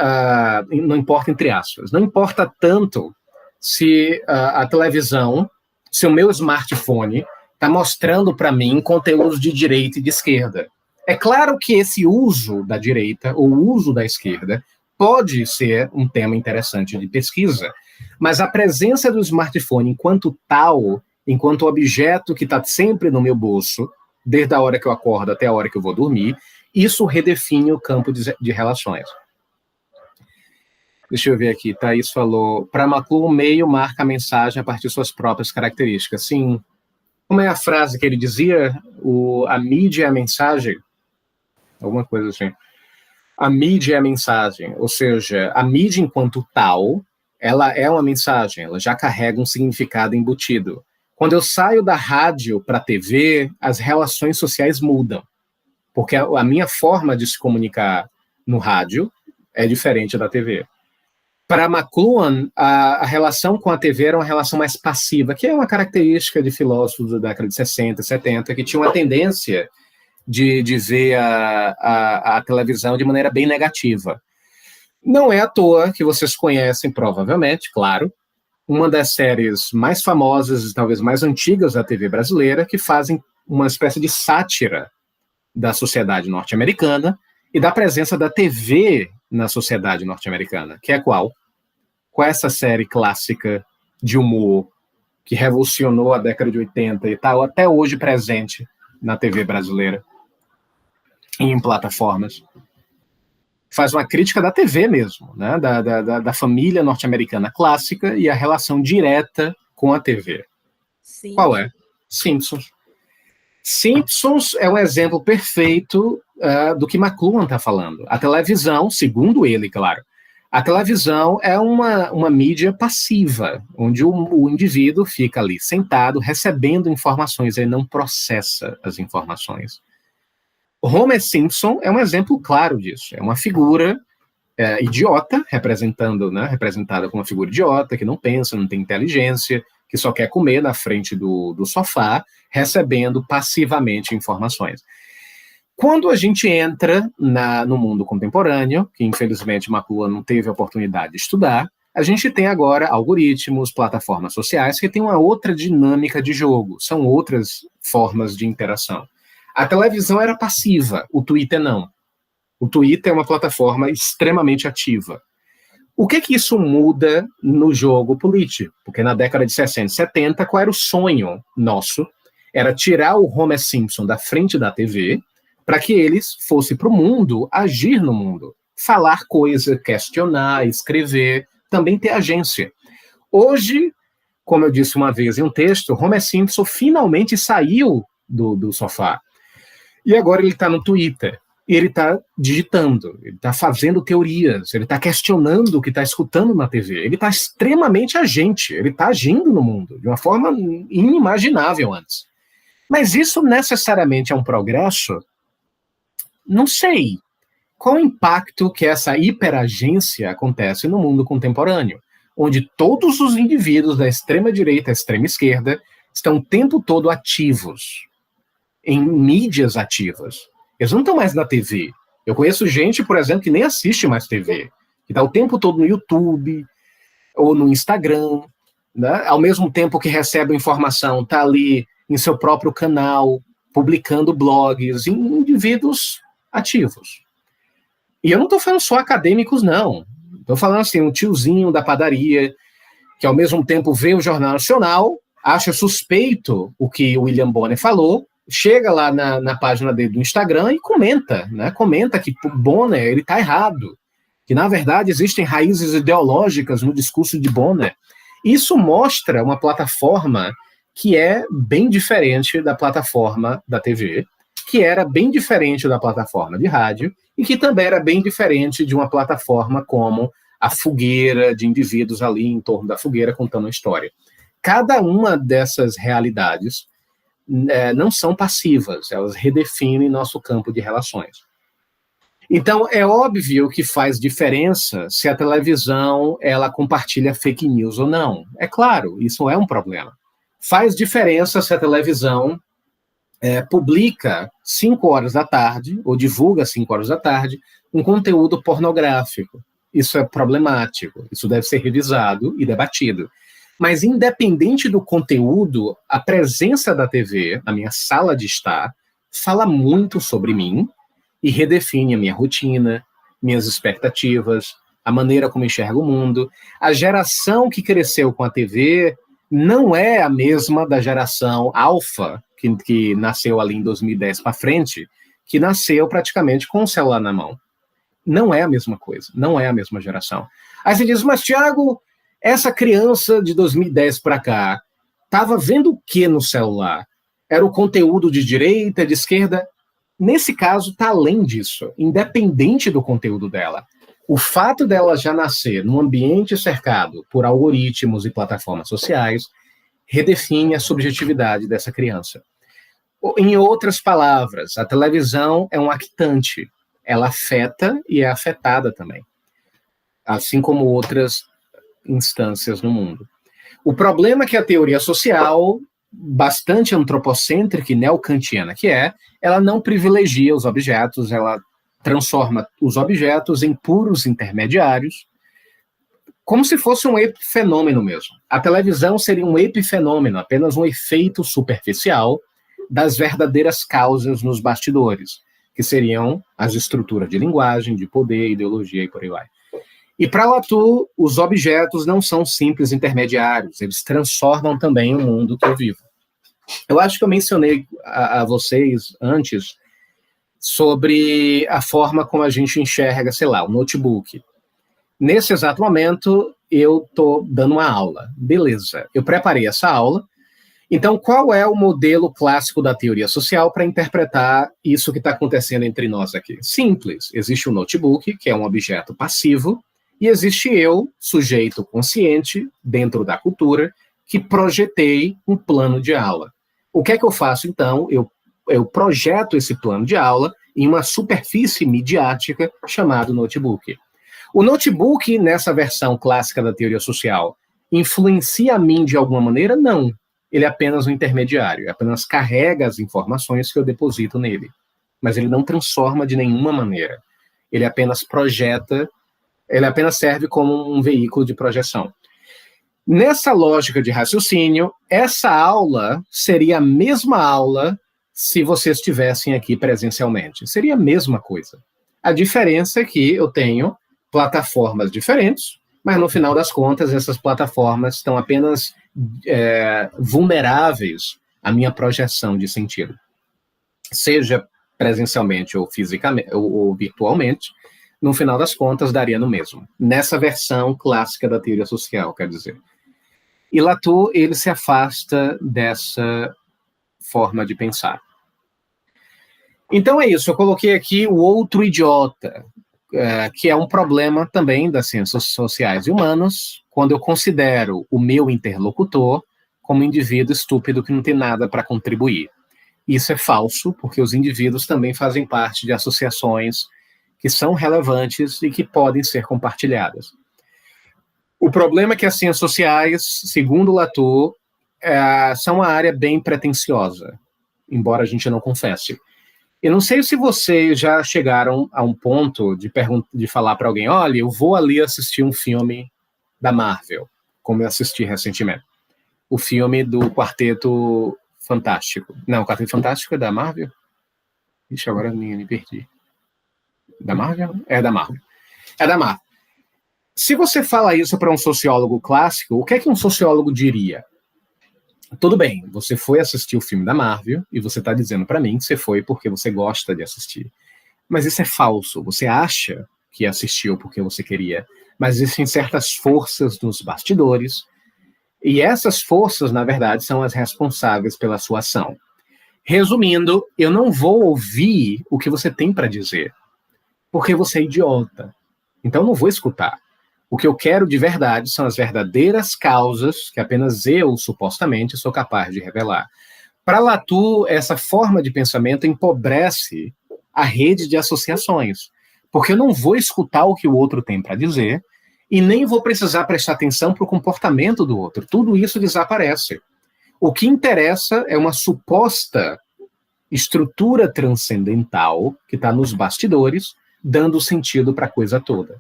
não importa entre aspas, não importa tanto se a televisão, se o meu smartphone está mostrando para mim conteúdos de direita e de esquerda. É claro que esse uso da direita ou o uso da esquerda pode ser um tema interessante de pesquisa, Mas a presença do smartphone enquanto tal, enquanto objeto que está sempre no meu bolso, desde a hora que eu acordo até a hora que eu vou dormir, isso redefine o campo de relações. Deixa eu ver aqui, Thaís falou, para McLuhan, o meio marca a mensagem a partir de suas próprias características. Sim. Como é a frase que ele dizia? A mídia é a mensagem? Alguma coisa assim. A mídia é a mensagem, ou seja, a mídia enquanto tal, ela é uma mensagem, ela já carrega um significado embutido. Quando eu saio da rádio para a TV, as relações sociais mudam, porque a minha forma de se comunicar no rádio é diferente da TV. Para McLuhan, a relação com a TV era uma relação mais passiva, que é uma característica de filósofos da década de 60, 70, que tinham uma tendência de ver a televisão de maneira bem negativa. Não é à toa que vocês conhecem, provavelmente, claro, uma das séries mais famosas e talvez mais antigas da TV brasileira, que fazem uma espécie de sátira da sociedade norte-americana e da presença da TV na sociedade norte-americana, que é qual? Qual é essa série clássica de humor que revolucionou a década de 80 e está até hoje presente na TV brasileira e em plataformas? Faz uma crítica da TV mesmo, né? da família norte-americana clássica e a relação direta com a TV. Sim. Qual é? Simpsons. Simpsons é um exemplo perfeito do que McLuhan está falando. A televisão, segundo ele, claro, a televisão é uma mídia passiva, onde o indivíduo fica ali sentado, recebendo informações, ele não processa as informações. Homer Simpson é um exemplo claro disso. É uma figura idiota, representada como uma figura idiota, que não pensa, não tem inteligência, que só quer comer na frente do sofá, recebendo passivamente informações. Quando a gente entra no mundo contemporâneo, que infelizmente McLuhan não teve a oportunidade de estudar, a gente tem agora algoritmos, plataformas sociais que têm uma outra dinâmica de jogo, são outras formas de interação. A televisão era passiva, o Twitter não. O Twitter é uma plataforma extremamente ativa. O que isso muda no jogo político? Porque na década de 60 e 70, qual era o sonho nosso? Era tirar o Homer Simpson da frente da TV para que eles fossem para o mundo, agir no mundo, falar coisa, questionar, escrever, também ter agência. Hoje, como eu disse uma vez em um texto, Homer Simpson finalmente saiu do sofá. E agora ele está no Twitter. E ele está digitando, ele está fazendo teorias, ele está questionando o que está escutando na TV. Ele está extremamente agente, ele está agindo no mundo de uma forma inimaginável antes. Mas isso necessariamente é um progresso? Não sei. Qual o impacto que essa hiperagência acontece no mundo contemporâneo, onde todos os indivíduos da extrema-direita à extrema-esquerda estão o tempo todo ativos, em mídias ativas. Eles não estão mais na TV. Eu conheço gente, por exemplo, que nem assiste mais TV, que está o tempo todo no YouTube ou no Instagram, né? Ao mesmo tempo que recebe informação, está ali em seu próprio canal, publicando blogs, em indivíduos ativos. E eu não estou falando só acadêmicos, não. Estou falando assim, um tiozinho da padaria, que ao mesmo tempo vê o Jornal Nacional, acha suspeito o que o William Bonner falou, chega lá na página dele do Instagram e comenta, né? Comenta que o Bonner ele está errado, que na verdade existem raízes ideológicas no discurso de Bonner. Isso mostra uma plataforma que é bem diferente da plataforma da TV, que era bem diferente da plataforma de rádio e que também era bem diferente de uma plataforma como a fogueira, de indivíduos ali em torno da fogueira contando uma história. Cada uma dessas realidades não são passivas, elas redefinem nosso campo de relações. Então, é óbvio que faz diferença se a televisão ela compartilha fake news ou não. É claro, isso é um problema. Faz diferença se a televisão publica 5 horas da tarde, ou divulga 5 horas da tarde, um conteúdo pornográfico. Isso é problemático, isso deve ser revisado e debatido. Mas, independente do conteúdo, a presença da TV na minha sala de estar fala muito sobre mim e redefine a minha rotina, minhas expectativas, a maneira como enxerga o mundo. A geração que cresceu com a TV não é a mesma da geração alfa, que nasceu ali em 2010 para frente, que nasceu praticamente com o celular na mão. Não é a mesma coisa, não é a mesma geração. Aí você diz, mas Thiago, essa criança de 2010 para cá estava vendo o que no celular? Era o conteúdo de direita, de esquerda? Nesse caso, está além disso, independente do conteúdo dela. O fato dela já nascer num ambiente cercado por algoritmos e plataformas sociais redefine a subjetividade dessa criança. Em outras palavras, a televisão é um actante. Ela afeta e é afetada também, assim como outras instâncias no mundo. O problema é que a teoria social, bastante antropocêntrica e neocantiana que é, ela não privilegia os objetos, ela transforma os objetos em puros intermediários, como se fosse um epifenômeno mesmo. A televisão seria um epifenômeno, apenas um efeito superficial das verdadeiras causas nos bastidores, que seriam as estruturas de linguagem, de poder, ideologia e por aí vai. E para Latour, os objetos não são simples intermediários, eles transformam também o mundo que eu vivo. Eu acho que eu mencionei a vocês antes sobre a forma como a gente enxerga, sei lá, o notebook. Nesse exato momento, eu estou dando uma aula. Beleza, eu preparei essa aula. Então, qual é o modelo clássico da teoria social para interpretar isso que está acontecendo entre nós aqui? Simples. Existe o notebook, que é um objeto passivo, e existe eu, sujeito consciente, dentro da cultura, que projetei um plano de aula. O que é que eu faço, então? Eu projeto esse plano de aula em uma superfície midiática chamada notebook. O notebook, nessa versão clássica da teoria social, influencia a mim de alguma maneira? Não. Ele é apenas um intermediário, apenas carrega as informações que eu deposito nele. Mas ele não transforma de nenhuma maneira. Ele apenas projeta, ele apenas serve como um veículo de projeção. Nessa lógica de raciocínio, essa aula seria a mesma aula se vocês estivessem aqui presencialmente. Seria a mesma coisa. A diferença é que eu tenho plataformas diferentes, mas no final das contas, essas plataformas estão apenas vulneráveis à minha projeção de sentido. Seja presencialmente ou fisicamente ou virtualmente, no final das contas, daria no mesmo. Nessa versão clássica da teoria social, quer dizer. E Latour, ele se afasta dessa forma de pensar. Então é isso, eu coloquei aqui o outro idiota, que é um problema também das ciências sociais e humanas, quando eu considero o meu interlocutor como um indivíduo estúpido que não tem nada para contribuir. Isso é falso, porque os indivíduos também fazem parte de associações que são relevantes e que podem ser compartilhadas. O problema é que as ciências sociais, segundo Latour, são uma área bem pretensiosa, embora a gente não confesse. Eu não sei se vocês já chegaram a um ponto de falar para alguém, olha, eu vou ali assistir um filme da Marvel, como eu assisti recentemente. O filme do Quarteto Fantástico. Não, o Quarteto Fantástico é da Marvel? Ixi, agora me perdi. Da Marvel? É da Marvel. É da Marvel. Se você fala isso para um sociólogo clássico, o que é que um sociólogo diria? Tudo bem, você foi assistir o filme da Marvel e você está dizendo para mim que você foi porque você gosta de assistir. Mas isso é falso. Você acha que assistiu porque você queria, mas existem certas forças nos bastidores e essas forças, na verdade, são as responsáveis pela sua ação. Resumindo, eu não vou ouvir o que você tem para dizer, porque você é idiota. Então, eu não vou escutar. O que eu quero de verdade são as verdadeiras causas que apenas eu, supostamente, sou capaz de revelar. Para Latour, essa forma de pensamento empobrece a rede de associações, porque eu não vou escutar o que o outro tem para dizer e nem vou precisar prestar atenção para o comportamento do outro. Tudo isso desaparece. O que interessa é uma suposta estrutura transcendental que está nos bastidores, dando sentido para a coisa toda.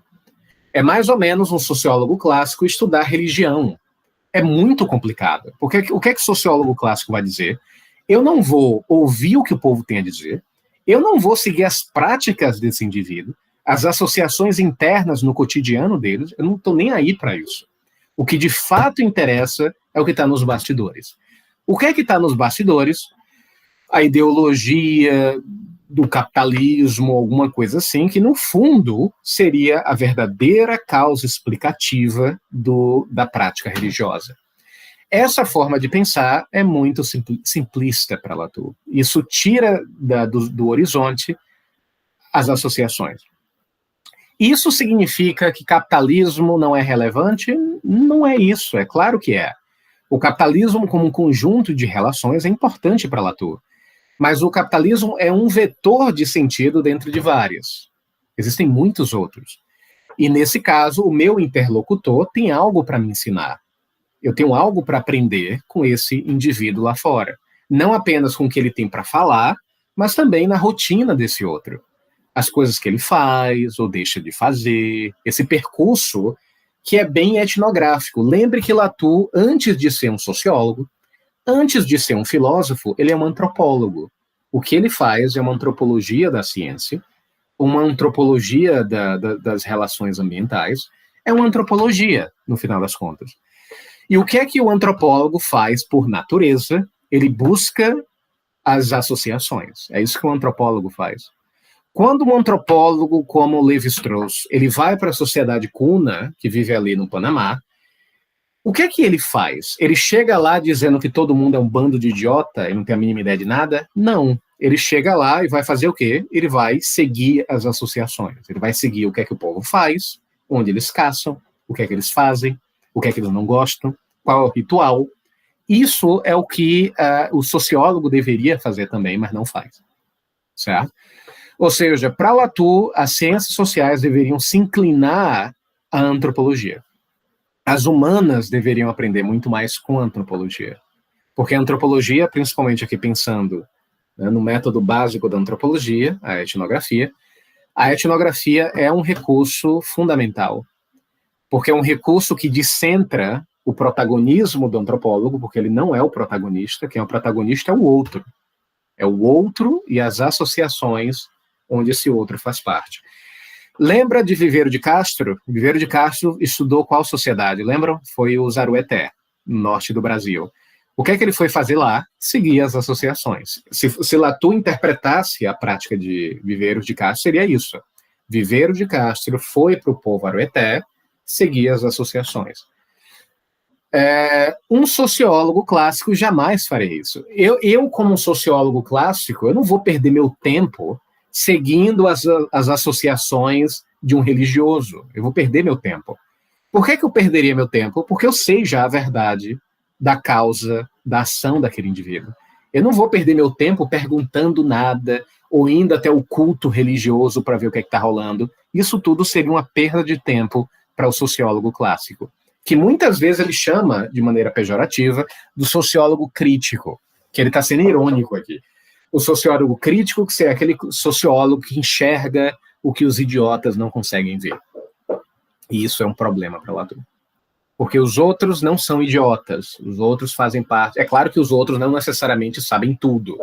É mais ou menos um sociólogo clássico estudar religião. É muito complicado. Porque o que é que o sociólogo clássico vai dizer? Eu não vou ouvir o que o povo tem a dizer, eu não vou seguir as práticas desse indivíduo, as associações internas no cotidiano deles, eu não estou nem aí para isso. O que de fato interessa é o que está nos bastidores. O que é que está nos bastidores? A ideologia do capitalismo, alguma coisa assim, que no fundo seria a verdadeira causa explicativa da prática religiosa. Essa forma de pensar é muito simplista para Latour. Isso tira do horizonte as associações. Isso significa que capitalismo não é relevante? Não é isso, é claro que é. O capitalismo como um conjunto de relações é importante para Latour. Mas o capitalismo é um vetor de sentido dentro de várias. Existem muitos outros. E, nesse caso, o meu interlocutor tem algo para me ensinar. Eu tenho algo para aprender com esse indivíduo lá fora. Não apenas com o que ele tem para falar, mas também na rotina desse outro. As coisas que ele faz ou deixa de fazer, esse percurso que é bem etnográfico. Lembre que Latour, antes de ser um sociólogo, antes de ser um filósofo, ele é um antropólogo. O que ele faz é uma antropologia da ciência, uma antropologia das relações ambientais, é uma antropologia, no final das contas. E o que é que o antropólogo faz por natureza? Ele busca as associações. É isso que o antropólogo faz. Quando um antropólogo como Levi-Strauss, ele vai para a sociedade Kuna, que vive ali no Panamá, o que é que ele faz? Ele chega lá dizendo que todo mundo é um bando de idiota e não tem a mínima ideia de nada? Não. Ele chega lá e vai fazer o quê? Ele vai seguir as associações. Ele vai seguir o que é que o povo faz, onde eles caçam, o que é que eles fazem, o que é que eles não gostam, qual é o ritual. Isso é o que o sociólogo deveria fazer também, mas não faz. Certo? Ou seja, para Latour, as ciências sociais deveriam se inclinar à antropologia. As humanas deveriam aprender muito mais com a antropologia. Porque a antropologia, principalmente aqui pensando no método básico da antropologia, a etnografia é um recurso fundamental. Porque é um recurso que descentra o protagonismo do antropólogo, porque ele não é o protagonista, quem é o protagonista é o outro. É o outro e as associações onde esse outro faz parte. Lembra de Viveiro de Castro? Viveiro de Castro estudou qual sociedade? Lembram? Foi o Zarueté, no norte do Brasil. O que é que ele foi fazer lá? Seguir as associações. Se Latour interpretasse a prática de Viveiro de Castro, seria isso. Viveiro de Castro foi para o povo Arueté seguir as associações. Um sociólogo clássico jamais faria isso. Eu, como um sociólogo clássico, eu não vou perder meu tempo seguindo as associações de um religioso. Eu vou perder meu tempo. Por que eu perderia meu tempo? Porque eu sei já a verdade da causa, da ação daquele indivíduo. Eu não vou perder meu tempo perguntando nada ou indo até o culto religioso para ver o que está rolando. Isso tudo seria uma perda de tempo para o sociólogo clássico, que muitas vezes ele chama, de maneira pejorativa, do sociólogo crítico, que ele está sendo irônico aqui. O sociólogo crítico, que é aquele sociólogo que enxerga o que os idiotas não conseguem ver. E isso é um problema para Latour. Porque os outros não são idiotas, os outros fazem parte... É claro que os outros não necessariamente sabem tudo,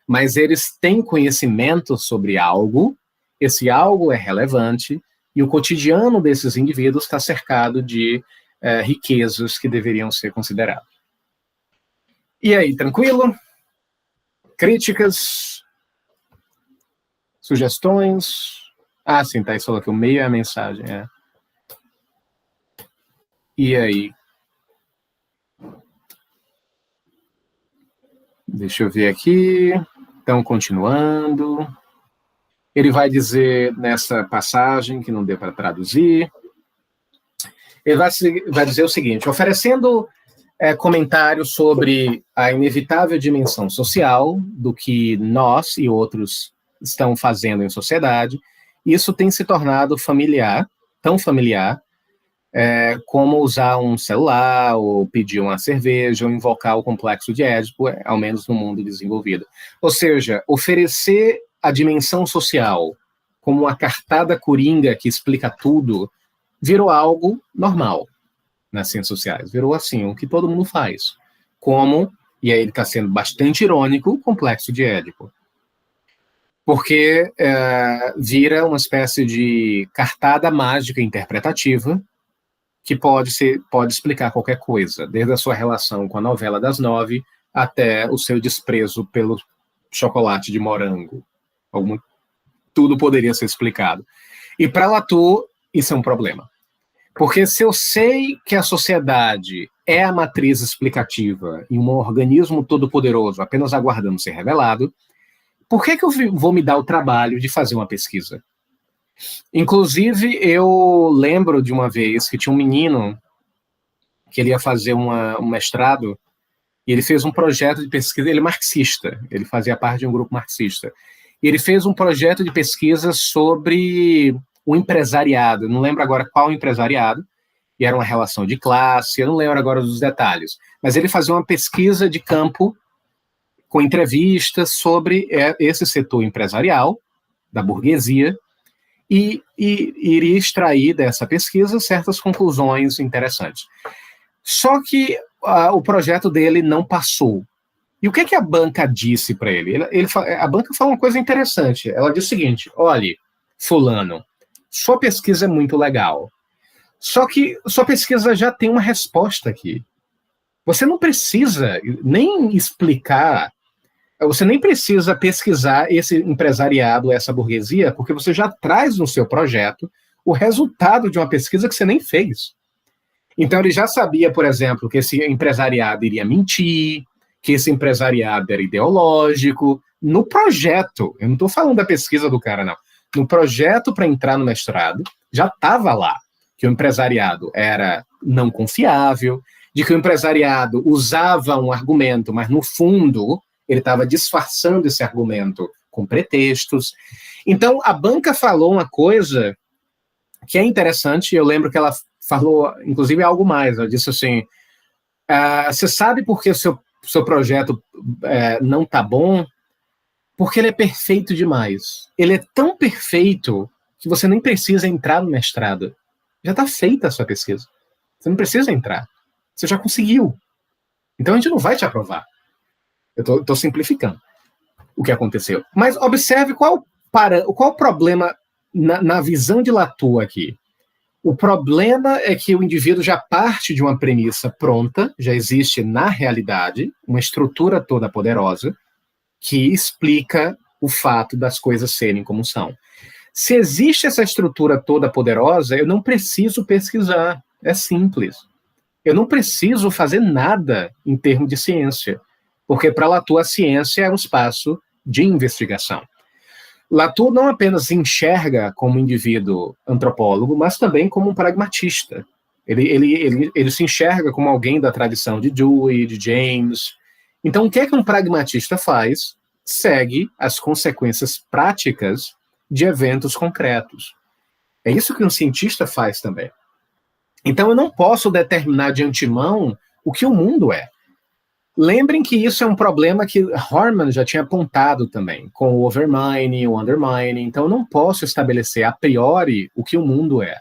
mas eles têm conhecimento sobre algo, esse algo é relevante, e o cotidiano desses indivíduos está cercado de riquezas que deveriam ser consideradas. E aí, tranquilo? Críticas? Sugestões? Ah, sim, tá, isso falou que o meio é a mensagem, E aí? Deixa eu ver aqui. Então, continuando. Ele vai dizer nessa passagem, que não deu para traduzir, ele vai dizer o seguinte: oferecendo comentários sobre a inevitável dimensão social do que nós e outros estão fazendo em sociedade, isso tem se tornado familiar, tão familiar, como usar um celular, ou pedir uma cerveja, ou invocar o complexo de Édipo, ao menos no mundo desenvolvido. Ou seja, oferecer a dimensão social como uma cartada coringa que explica tudo, virou algo normal nas ciências sociais. Virou assim, o que todo mundo faz. Como, e aí ele está sendo bastante irônico, o complexo de Édipo. porque vira uma espécie de cartada mágica interpretativa que pode explicar qualquer coisa, desde a sua relação com a novela das 9 até o seu desprezo pelo chocolate de morango. Tudo poderia ser explicado. E para Latour, isso é um problema. Porque se eu sei que a sociedade é a matriz explicativa e um organismo todo-poderoso apenas aguardando ser revelado, por que eu vou me dar o trabalho de fazer uma pesquisa? Inclusive, eu lembro de uma vez que tinha um menino que ele ia fazer um mestrado e ele fez um projeto de pesquisa, ele é marxista, ele fazia parte de um grupo marxista, e ele fez um projeto de pesquisa sobre o empresariado, eu não lembro agora qual empresariado, e era uma relação de classe, eu não lembro agora dos detalhes, mas ele fazia uma pesquisa de campo com entrevistas sobre esse setor empresarial da burguesia, e iria extrair dessa pesquisa certas conclusões interessantes. Só que o projeto dele não passou. E o que a banca disse para ele? A banca falou uma coisa interessante. Ela disse o seguinte: olhe, fulano, sua pesquisa é muito legal, só que sua pesquisa já tem uma resposta aqui. Você não precisa nem explicar, você nem precisa pesquisar esse empresariado, essa burguesia, porque você já traz no seu projeto o resultado de uma pesquisa que você nem fez. Então ele já sabia, por exemplo, que esse empresariado iria mentir, que esse empresariado era ideológico, no projeto, eu não estou falando da pesquisa do cara, não, no projeto para entrar no mestrado, já estava lá que o empresariado era não confiável, de que o empresariado usava um argumento, mas no fundo ele estava disfarçando esse argumento com pretextos. Então, a banca falou uma coisa que é interessante, eu lembro que ela falou, inclusive, algo mais. Ela disse assim, você sabe por que o seu projeto não está bom? Porque ele é perfeito demais. Ele é tão perfeito que você nem precisa entrar no mestrado. Já está feita a sua pesquisa. Você não precisa entrar. Você já conseguiu. Então, a gente não vai te aprovar. Eu estou simplificando o que aconteceu. Mas observe qual o problema na visão de Latour aqui. O problema é que o indivíduo já parte de uma premissa pronta, já existe na realidade uma estrutura toda poderosa que explica o fato das coisas serem como são. Se existe essa estrutura toda poderosa, eu não preciso pesquisar. É simples. Eu não preciso fazer nada em termos de ciência. Porque para Latour a ciência é um espaço de investigação. Latour não apenas enxerga como indivíduo antropólogo, mas também como um pragmatista. Ele se enxerga como alguém da tradição de Dewey, de James. Então, o que é que um pragmatista faz? Segue as consequências práticas de eventos concretos. É isso que um cientista faz também. Então, eu não posso determinar de antemão o que o mundo é. Lembrem que isso é um problema que Horman já tinha apontado também, com o overmining, o undermining. Então, eu não posso estabelecer a priori o que o mundo é.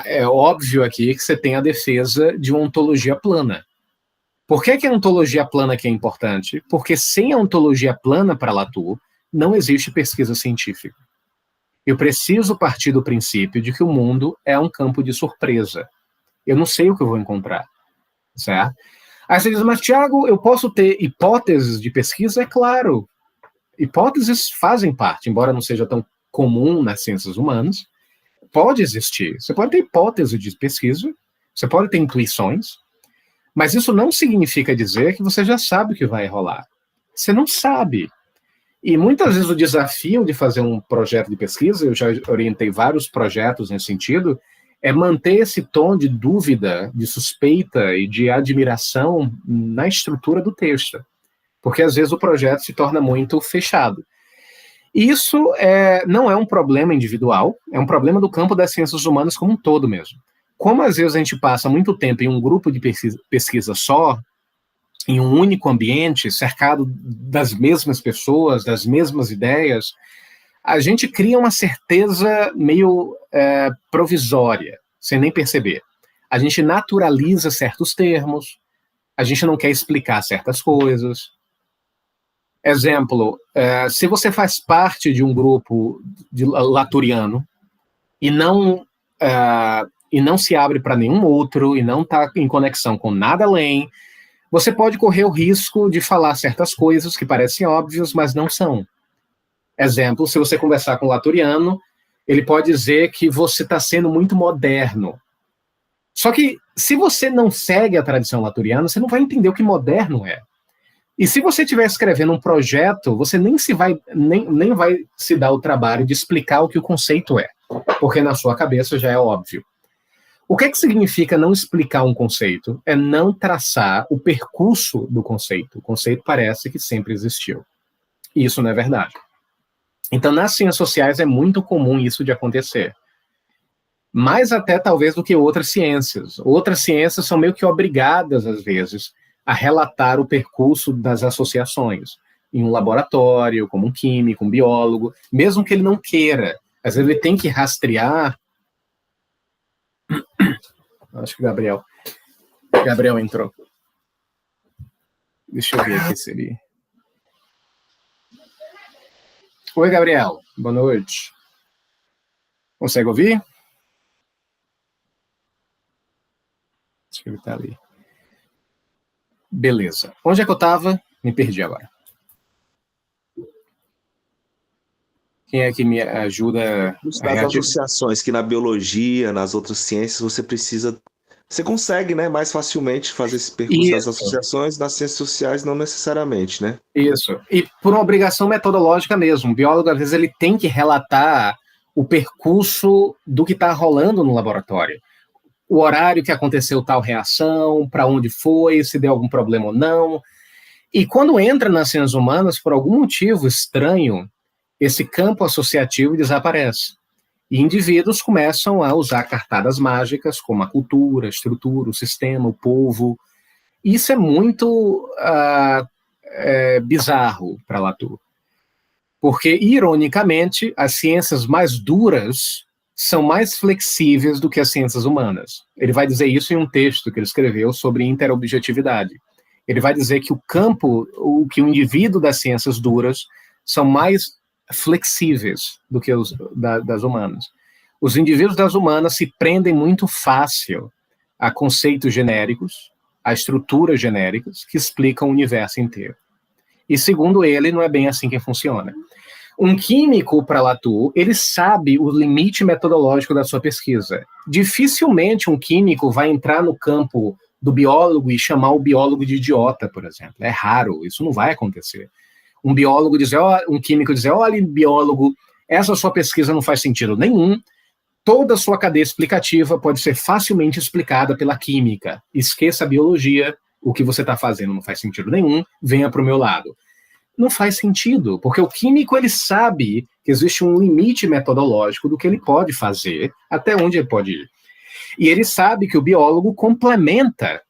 É óbvio aqui que você tem a defesa de uma ontologia plana. Por que a ontologia plana aqui é importante? Porque sem a ontologia plana para Latour, não existe pesquisa científica. Eu preciso partir do princípio de que o mundo é um campo de surpresa. Eu não sei o que eu vou encontrar, certo? Aí você diz, mas Tiago, eu posso ter hipóteses de pesquisa? É claro. Hipóteses fazem parte, embora não seja tão comum nas ciências humanas, pode existir. Você pode ter hipótese de pesquisa, você pode ter intuições, mas isso não significa dizer que você já sabe o que vai rolar. Você não sabe. E muitas vezes o desafio de fazer um projeto de pesquisa, eu já orientei vários projetos nesse sentido, é manter esse tom de dúvida, de suspeita e de admiração na estrutura do texto. Porque às vezes o projeto se torna muito fechado. Isso não é um problema individual, é um problema do campo das ciências humanas como um todo mesmo. Como às vezes a gente passa muito tempo em um grupo de pesquisa só, em um único ambiente, cercado das mesmas pessoas, das mesmas ideias, a gente cria uma certeza meio provisória, sem nem perceber. A gente naturaliza certos termos, a gente não quer explicar certas coisas. Exemplo, se você faz parte de um grupo laturiano e não se abre para nenhum outro e não está em conexão com nada além, você pode correr o risco de falar certas coisas que parecem óbvias, mas não são. Exemplo, se você conversar com um laturiano, ele pode dizer que você está sendo muito moderno. Só que, se você não segue a tradição laturiana, você não vai entender o que moderno é. E se você estiver escrevendo um projeto, você nem vai se dar o trabalho de explicar o que o conceito é, porque na sua cabeça já é óbvio. O que significa não explicar um conceito? É não traçar o percurso do conceito. O conceito parece que sempre existiu. E isso não é verdade. Então, nas ciências sociais é muito comum isso de acontecer. Mais até, talvez, do que outras ciências. Outras ciências são meio que obrigadas, às vezes, a relatar o percurso das associações. Em um laboratório, como um químico, um biólogo, mesmo que ele não queira. Às vezes ele tem que rastrear. Acho que o Gabriel entrou. Deixa eu ver aqui se ele... Oi, Gabriel. Boa noite. Consegue ouvir? Acho que ele está ali. Beleza. Onde é que eu estava? Me perdi agora. Quem é que me ajuda? Das associações, que na biologia, nas outras ciências, você consegue, né, mais facilmente fazer esse percurso das associações, nas ciências sociais não necessariamente, né? Isso. E por uma obrigação metodológica mesmo. O biólogo, às vezes, ele tem que relatar o percurso do que está rolando no laboratório. O horário que aconteceu tal reação, para onde foi, se deu algum problema ou não. E quando entra nas ciências humanas, por algum motivo estranho, esse campo associativo desaparece. E indivíduos começam a usar cartadas mágicas, como a cultura, a estrutura, o sistema, o povo. Isso é muito bizarro para Latour. Porque, ironicamente, as ciências mais duras são mais flexíveis do que as ciências humanas. Ele vai dizer isso em um texto que ele escreveu sobre interobjetividade. Ele vai dizer que que o indivíduo das ciências duras são mais flexíveis do que os das humanas. Os indivíduos das humanas se prendem muito fácil a conceitos genéricos, a estruturas genéricas que explicam o universo inteiro. E, segundo ele, não é bem assim que funciona. Um químico, para Latour, ele sabe o limite metodológico da sua pesquisa. Dificilmente um químico vai entrar no campo do biólogo e chamar o biólogo de idiota, por exemplo. É raro, isso não vai acontecer. Um químico dizer, olha, biólogo, essa sua pesquisa não faz sentido nenhum, toda a sua cadeia explicativa pode ser facilmente explicada pela química. Esqueça a biologia, o que você está fazendo não faz sentido nenhum, venha para o meu lado. Não faz sentido, porque o químico ele sabe que existe um limite metodológico do que ele pode fazer, até onde ele pode ir. E ele sabe que o biólogo complementa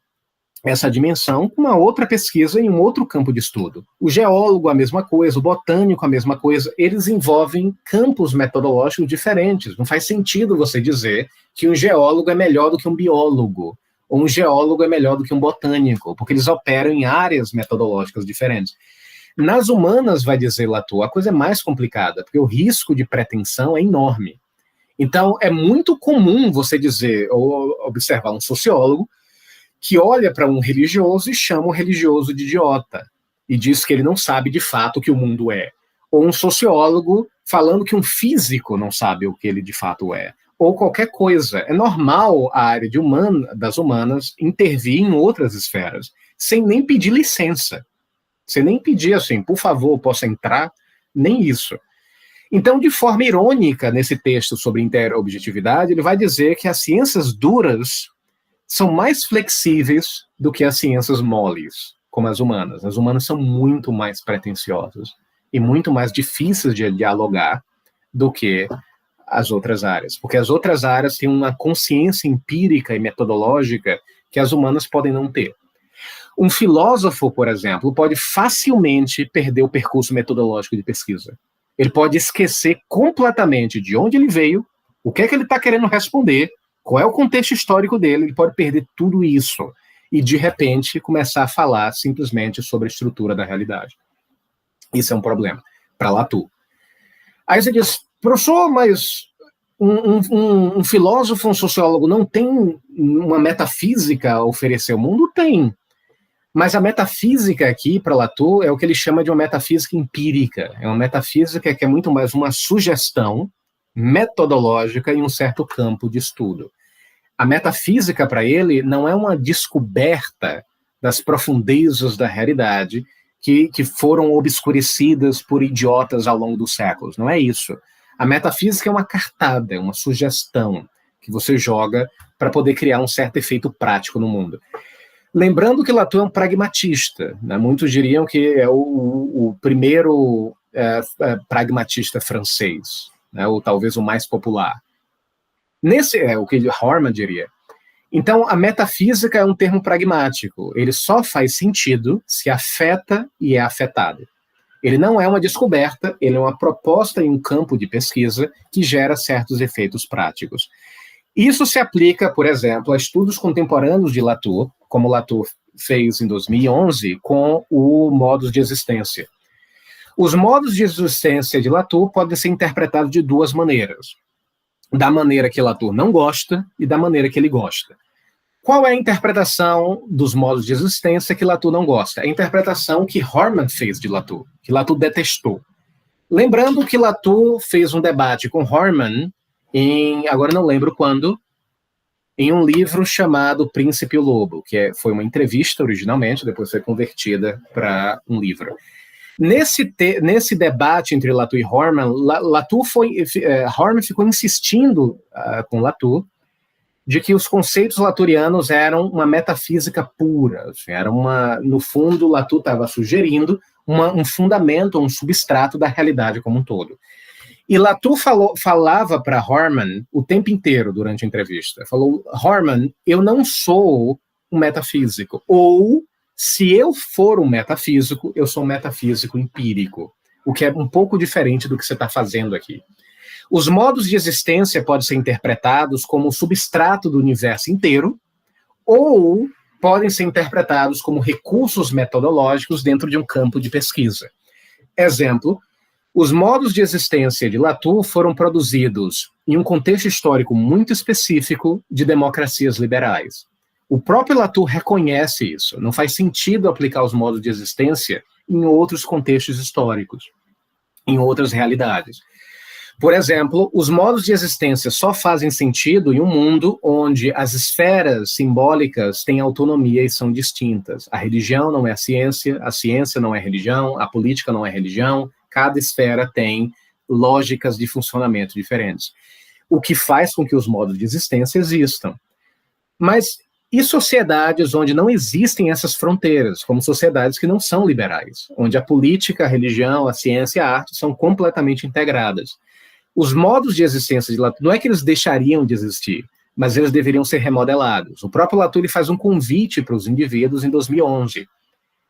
essa dimensão com uma outra pesquisa em um outro campo de estudo. O geólogo, a mesma coisa, o botânico, a mesma coisa, eles envolvem campos metodológicos diferentes. Não faz sentido você dizer que um geólogo é melhor do que um biólogo, ou um geólogo é melhor do que um botânico, porque eles operam em áreas metodológicas diferentes. Nas humanas, vai dizer Latour, a coisa é mais complicada, porque o risco de pretensão é enorme. Então, é muito comum você dizer, ou observar um sociólogo, que olha para um religioso e chama o religioso de idiota, e diz que ele não sabe de fato o que o mundo é. Ou um sociólogo falando que um físico não sabe o que ele de fato é. Ou qualquer coisa. É normal a área das humanas intervir em outras esferas, sem nem pedir licença. Sem nem pedir assim, por favor, posso entrar? Nem isso. Então, de forma irônica, nesse texto sobre interobjetividade, ele vai dizer que as ciências duras são mais flexíveis do que as ciências moles, como as humanas. As humanas são muito mais pretensiosas e muito mais difíceis de dialogar do que as outras áreas, porque as outras áreas têm uma consciência empírica e metodológica que as humanas podem não ter. Um filósofo, por exemplo, pode facilmente perder o percurso metodológico de pesquisa. Ele pode esquecer completamente de onde ele veio, o que é que ele está querendo responder, qual é o contexto histórico dele, ele pode perder tudo isso e, de repente, começar a falar simplesmente sobre a estrutura da realidade. Isso é um problema para Latour. Aí você diz, professor, mas um filósofo, um sociólogo não tem uma metafísica a oferecer ao mundo? Tem. Mas a metafísica aqui, para Latour, é o que ele chama de uma metafísica empírica. É uma metafísica que é muito mais uma sugestão metodológica em um certo campo de estudo. A metafísica, para ele, não é uma descoberta das profundezas da realidade que foram obscurecidas por idiotas ao longo dos séculos. Não é isso. A metafísica é uma cartada, é uma sugestão que você joga para poder criar um certo efeito prático no mundo. Lembrando que Latour é um pragmatista, né? Muitos diriam que é o primeiro pragmatista francês, né? Ou talvez o mais popular. Nesse é o que Horman diria. Então, a metafísica é um termo pragmático. Ele só faz sentido se afeta e é afetado. Ele não é uma descoberta, ele é uma proposta em um campo de pesquisa que gera certos efeitos práticos. Isso se aplica, por exemplo, a estudos contemporâneos de Latour, como Latour fez em 2011 com o modus de existência. Os modos de existência de Latour podem ser interpretados de duas maneiras. Da maneira que Latour não gosta e da maneira que ele gosta. Qual é a interpretação dos modos de existência que Latour não gosta? A interpretação que Horman fez de Latour, que Latour detestou. Lembrando que Latour fez um debate com Horman agora não lembro quando, em um livro chamado Príncipe e o Lobo, que foi uma entrevista originalmente, depois foi convertida para um livro. Nesse debate entre Latour e Horman, Horman ficou insistindo com Latour de que os conceitos latourianos eram uma metafísica pura. Assim, no fundo, Latour estava sugerindo um fundamento, um substrato da realidade como um todo. E Latour falava para Horman o tempo inteiro durante a entrevista. Falou, Horman, eu não sou um metafísico. Ou, se eu for um metafísico, eu sou um metafísico empírico. O que é um pouco diferente do que você está fazendo aqui. Os modos de existência podem ser interpretados como o substrato do universo inteiro, ou podem ser interpretados como recursos metodológicos dentro de um campo de pesquisa. Exemplo, os modos de existência de Latour foram produzidos em um contexto histórico muito específico de democracias liberais. O próprio Latour reconhece isso. Não faz sentido aplicar os modos de existência em outros contextos históricos, em outras realidades. Por exemplo, os modos de existência só fazem sentido em um mundo onde as esferas simbólicas têm autonomia e são distintas. A religião não é a ciência não é religião, a política não é religião, cada esfera tem lógicas de funcionamento diferentes. O que faz com que os modos de existência existam. Mas e sociedades onde não existem essas fronteiras, como sociedades que não são liberais, onde a política, a religião, a ciência e a arte são completamente integradas? Os modos de existência de Latour, não é que eles deixariam de existir, mas eles deveriam ser remodelados. O próprio Latour faz um convite para os indivíduos em 2011.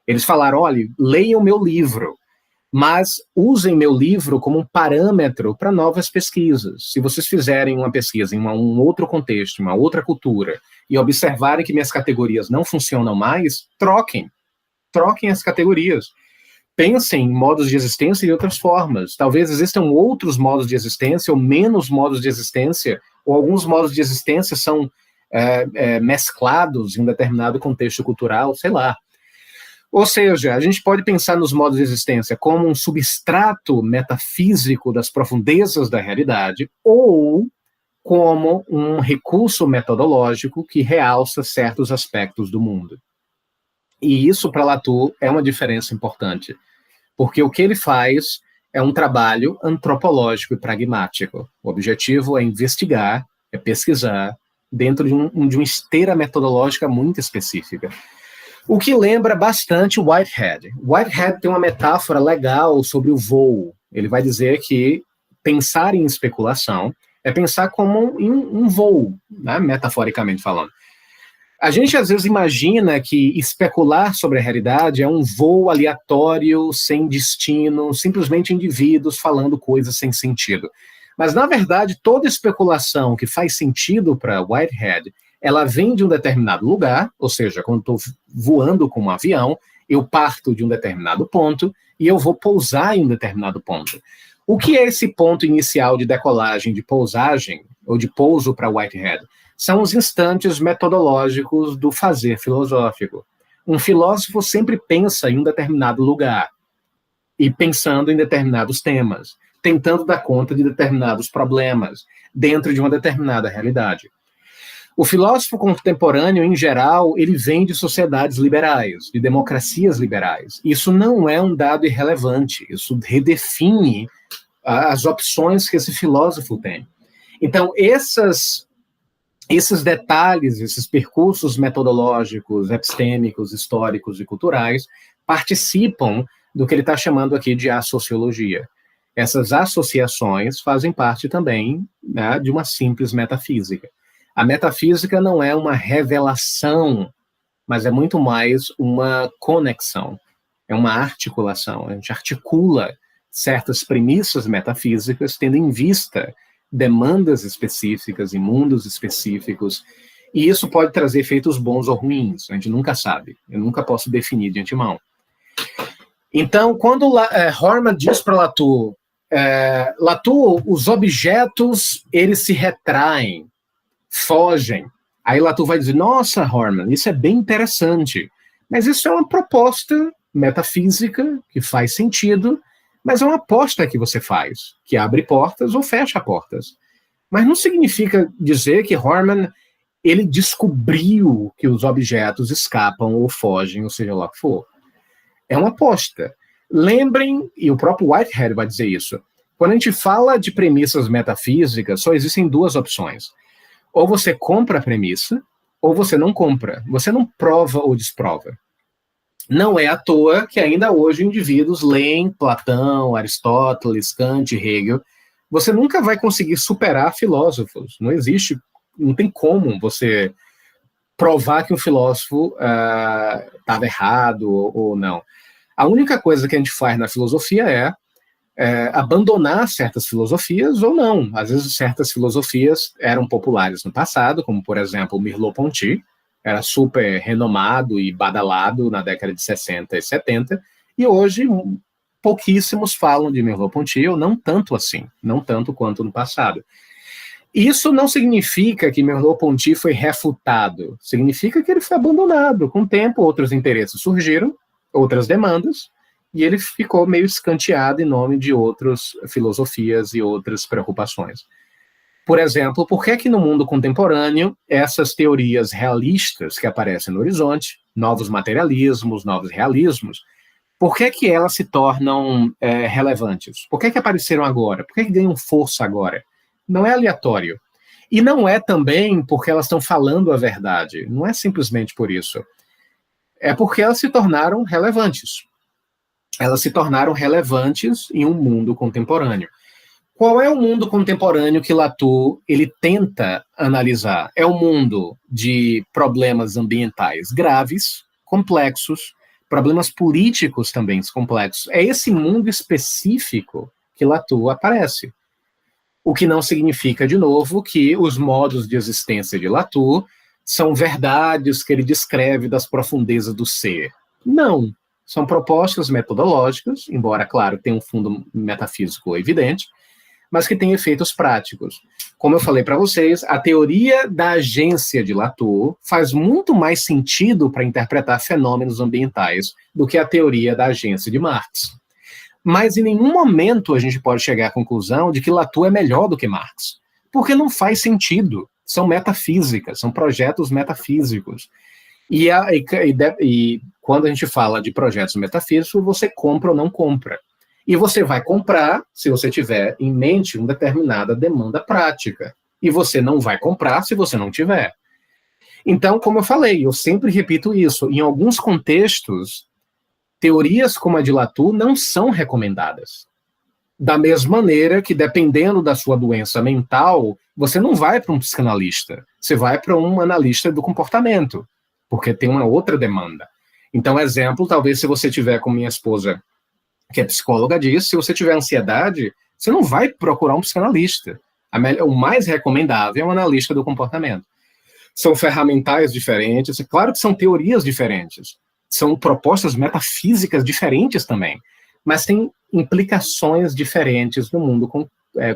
Eles falaram, olha, leiam meu livro, mas usem meu livro como um parâmetro para novas pesquisas. Se vocês fizerem uma pesquisa em um outro contexto, uma outra cultura, e observarem que minhas categorias não funcionam mais, troquem as categorias. Pensem em modos de existência de outras formas. Talvez existam outros modos de existência, ou menos modos de existência, ou alguns modos de existência são mesclados em um determinado contexto cultural, sei lá. Ou seja, a gente pode pensar nos modos de existência como um substrato metafísico das profundezas da realidade, ou como um recurso metodológico que realça certos aspectos do mundo. E isso, para Latour, é uma diferença importante, porque o que ele faz é um trabalho antropológico e pragmático. O objetivo é investigar, é pesquisar, dentro de uma esteira metodológica muito específica. O que lembra bastante Whitehead. Whitehead tem uma metáfora legal sobre o voo. Ele vai dizer que pensar em especulação é pensar como em um voo, né, metaforicamente falando. A gente às vezes imagina que especular sobre a realidade é um voo aleatório, sem destino, simplesmente indivíduos falando coisas sem sentido. Mas, na verdade, toda especulação que faz sentido para Whitehead, ela vem de um determinado lugar, ou seja, quando estou voando com um avião, Eu parto de um determinado ponto e eu vou pousar em um determinado ponto. O que é esse ponto inicial de decolagem, de pousagem, ou de pouso para Whitehead? São os instantes metodológicos do fazer filosófico. Um filósofo sempre pensa em um determinado lugar, e pensando em determinados temas, tentando dar conta de determinados problemas, dentro de uma determinada realidade. O filósofo contemporâneo, em geral, ele vem de sociedades liberais, de democracias liberais. Isso não é um dado irrelevante, isso redefine as opções que esse filósofo tem. Então, esses detalhes, esses percursos metodológicos, epistêmicos, históricos e culturais participam do que ele está chamando aqui de associologia. Essas associações fazem parte também, né, de uma simples metafísica. A metafísica não é uma revelação, mas é muito mais uma conexão, é uma articulação. A gente articula certas premissas metafísicas, tendo em vista demandas específicas e mundos específicos, e isso pode trazer efeitos bons ou ruins, a gente nunca sabe, eu nunca posso definir de antemão. Então, quando Horman diz para Latour, os objetos, eles se retraem, fogem. Aí Latour vai dizer, nossa, Horman, isso é bem interessante, mas isso é uma proposta metafísica que faz sentido, mas é uma aposta que você faz, que abre portas ou fecha portas. Mas não significa dizer que Horman, ele descobriu que os objetos escapam ou fogem, ou seja lá o que for. É uma aposta. Lembrem, e o próprio Whitehead vai dizer isso, quando a gente fala de premissas metafísicas, só existem duas opções. Ou você compra a premissa, ou você não compra. Você não prova ou desprova. Não é à toa que ainda hoje indivíduos leem Platão, Aristóteles, Kant, Hegel. Você nunca vai conseguir superar filósofos. Não existe, não tem como você provar que um filósofo estava errado ou não. A única coisa que a gente faz na filosofia é abandonar certas filosofias ou não. Às vezes certas filosofias eram populares no passado, como, por exemplo, Merleau-Ponty, era super renomado e badalado na década de 60 e 70, e hoje pouquíssimos falam de Merleau-Ponty, ou não tanto assim, não tanto quanto no passado. Isso não significa que Merleau-Ponty foi refutado, significa que ele foi abandonado. Com o tempo, outros interesses surgiram, outras demandas, e ele ficou meio escanteado em nome de outras filosofias e outras preocupações. Por exemplo, por que no mundo contemporâneo essas teorias realistas que aparecem no horizonte, novos materialismos, novos realismos, por que elas se tornam relevantes? Por que apareceram agora? Por que ganham força agora? Não é aleatório. E não é também porque elas estão falando a verdade. Não é simplesmente por isso. É porque elas se tornaram relevantes. Elas se tornaram relevantes em um mundo contemporâneo. Qual é o mundo contemporâneo que Latour ele tenta analisar? É o mundo de problemas ambientais graves, complexos, problemas políticos também complexos. É esse mundo específico que Latour aparece. O que não significa, de novo, que os modos de existência de Latour são verdades que ele descreve das profundezas do ser. Não. São propostas metodológicas, embora, claro, tenham um fundo metafísico evidente, mas que têm efeitos práticos. Como eu falei para vocês, a teoria da agência de Latour faz muito mais sentido para interpretar fenômenos ambientais do que a teoria da agência de Marx. Mas em nenhum momento a gente pode chegar à conclusão de que Latour é melhor do que Marx, porque não faz sentido. São metafísicas, são projetos metafísicos. E quando a gente fala de projetos metafísicos, você compra ou não compra. E você vai comprar se você tiver em mente uma determinada demanda prática. E você não vai comprar se você não tiver. Então, como eu falei, eu sempre repito isso, em alguns contextos, teorias como a de Latour não são recomendadas. Da mesma maneira que, dependendo da sua doença mental, você não vai para um psicanalista, você vai para um analista do comportamento, porque tem uma outra demanda. Então, exemplo, talvez se você tiver, como minha esposa, que é psicóloga, diz, se você tiver ansiedade, você não vai procurar um psicanalista. O mais recomendável é um analista do comportamento. São ferramentais diferentes, é claro que são teorias diferentes, são propostas metafísicas diferentes também, mas têm implicações diferentes no mundo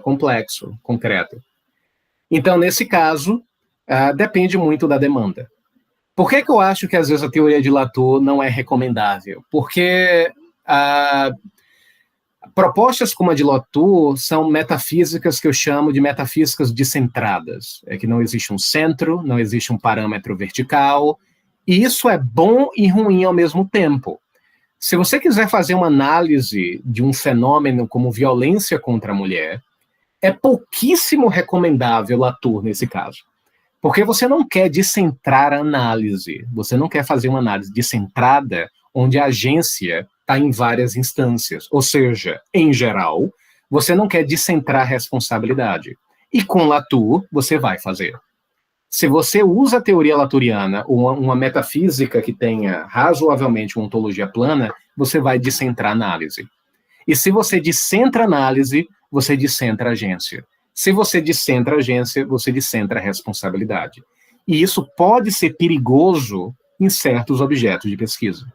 complexo, concreto. Então, nesse caso, depende muito da demanda. Por que eu acho que, às vezes, a teoria de Latour não é recomendável? Porque propostas como a de Latour são metafísicas que eu chamo de metafísicas descentradas. É que não existe um centro, não existe um parâmetro vertical, e isso é bom e ruim ao mesmo tempo. Se você quiser fazer uma análise de um fenômeno como violência contra a mulher, é pouquíssimo recomendável Latour nesse caso. Porque você não quer descentrar a análise, você não quer fazer uma análise descentrada onde a agência está em várias instâncias. Ou seja, em geral, você não quer descentrar a responsabilidade. E com Latour, você vai fazer. Se você usa a teoria latouriana, uma metafísica que tenha razoavelmente uma ontologia plana, você vai descentrar a análise. E se você descentra a análise, você descentra a agência. Se você descentra a agência, você descentra a responsabilidade. E isso pode ser perigoso em certos objetos de pesquisa.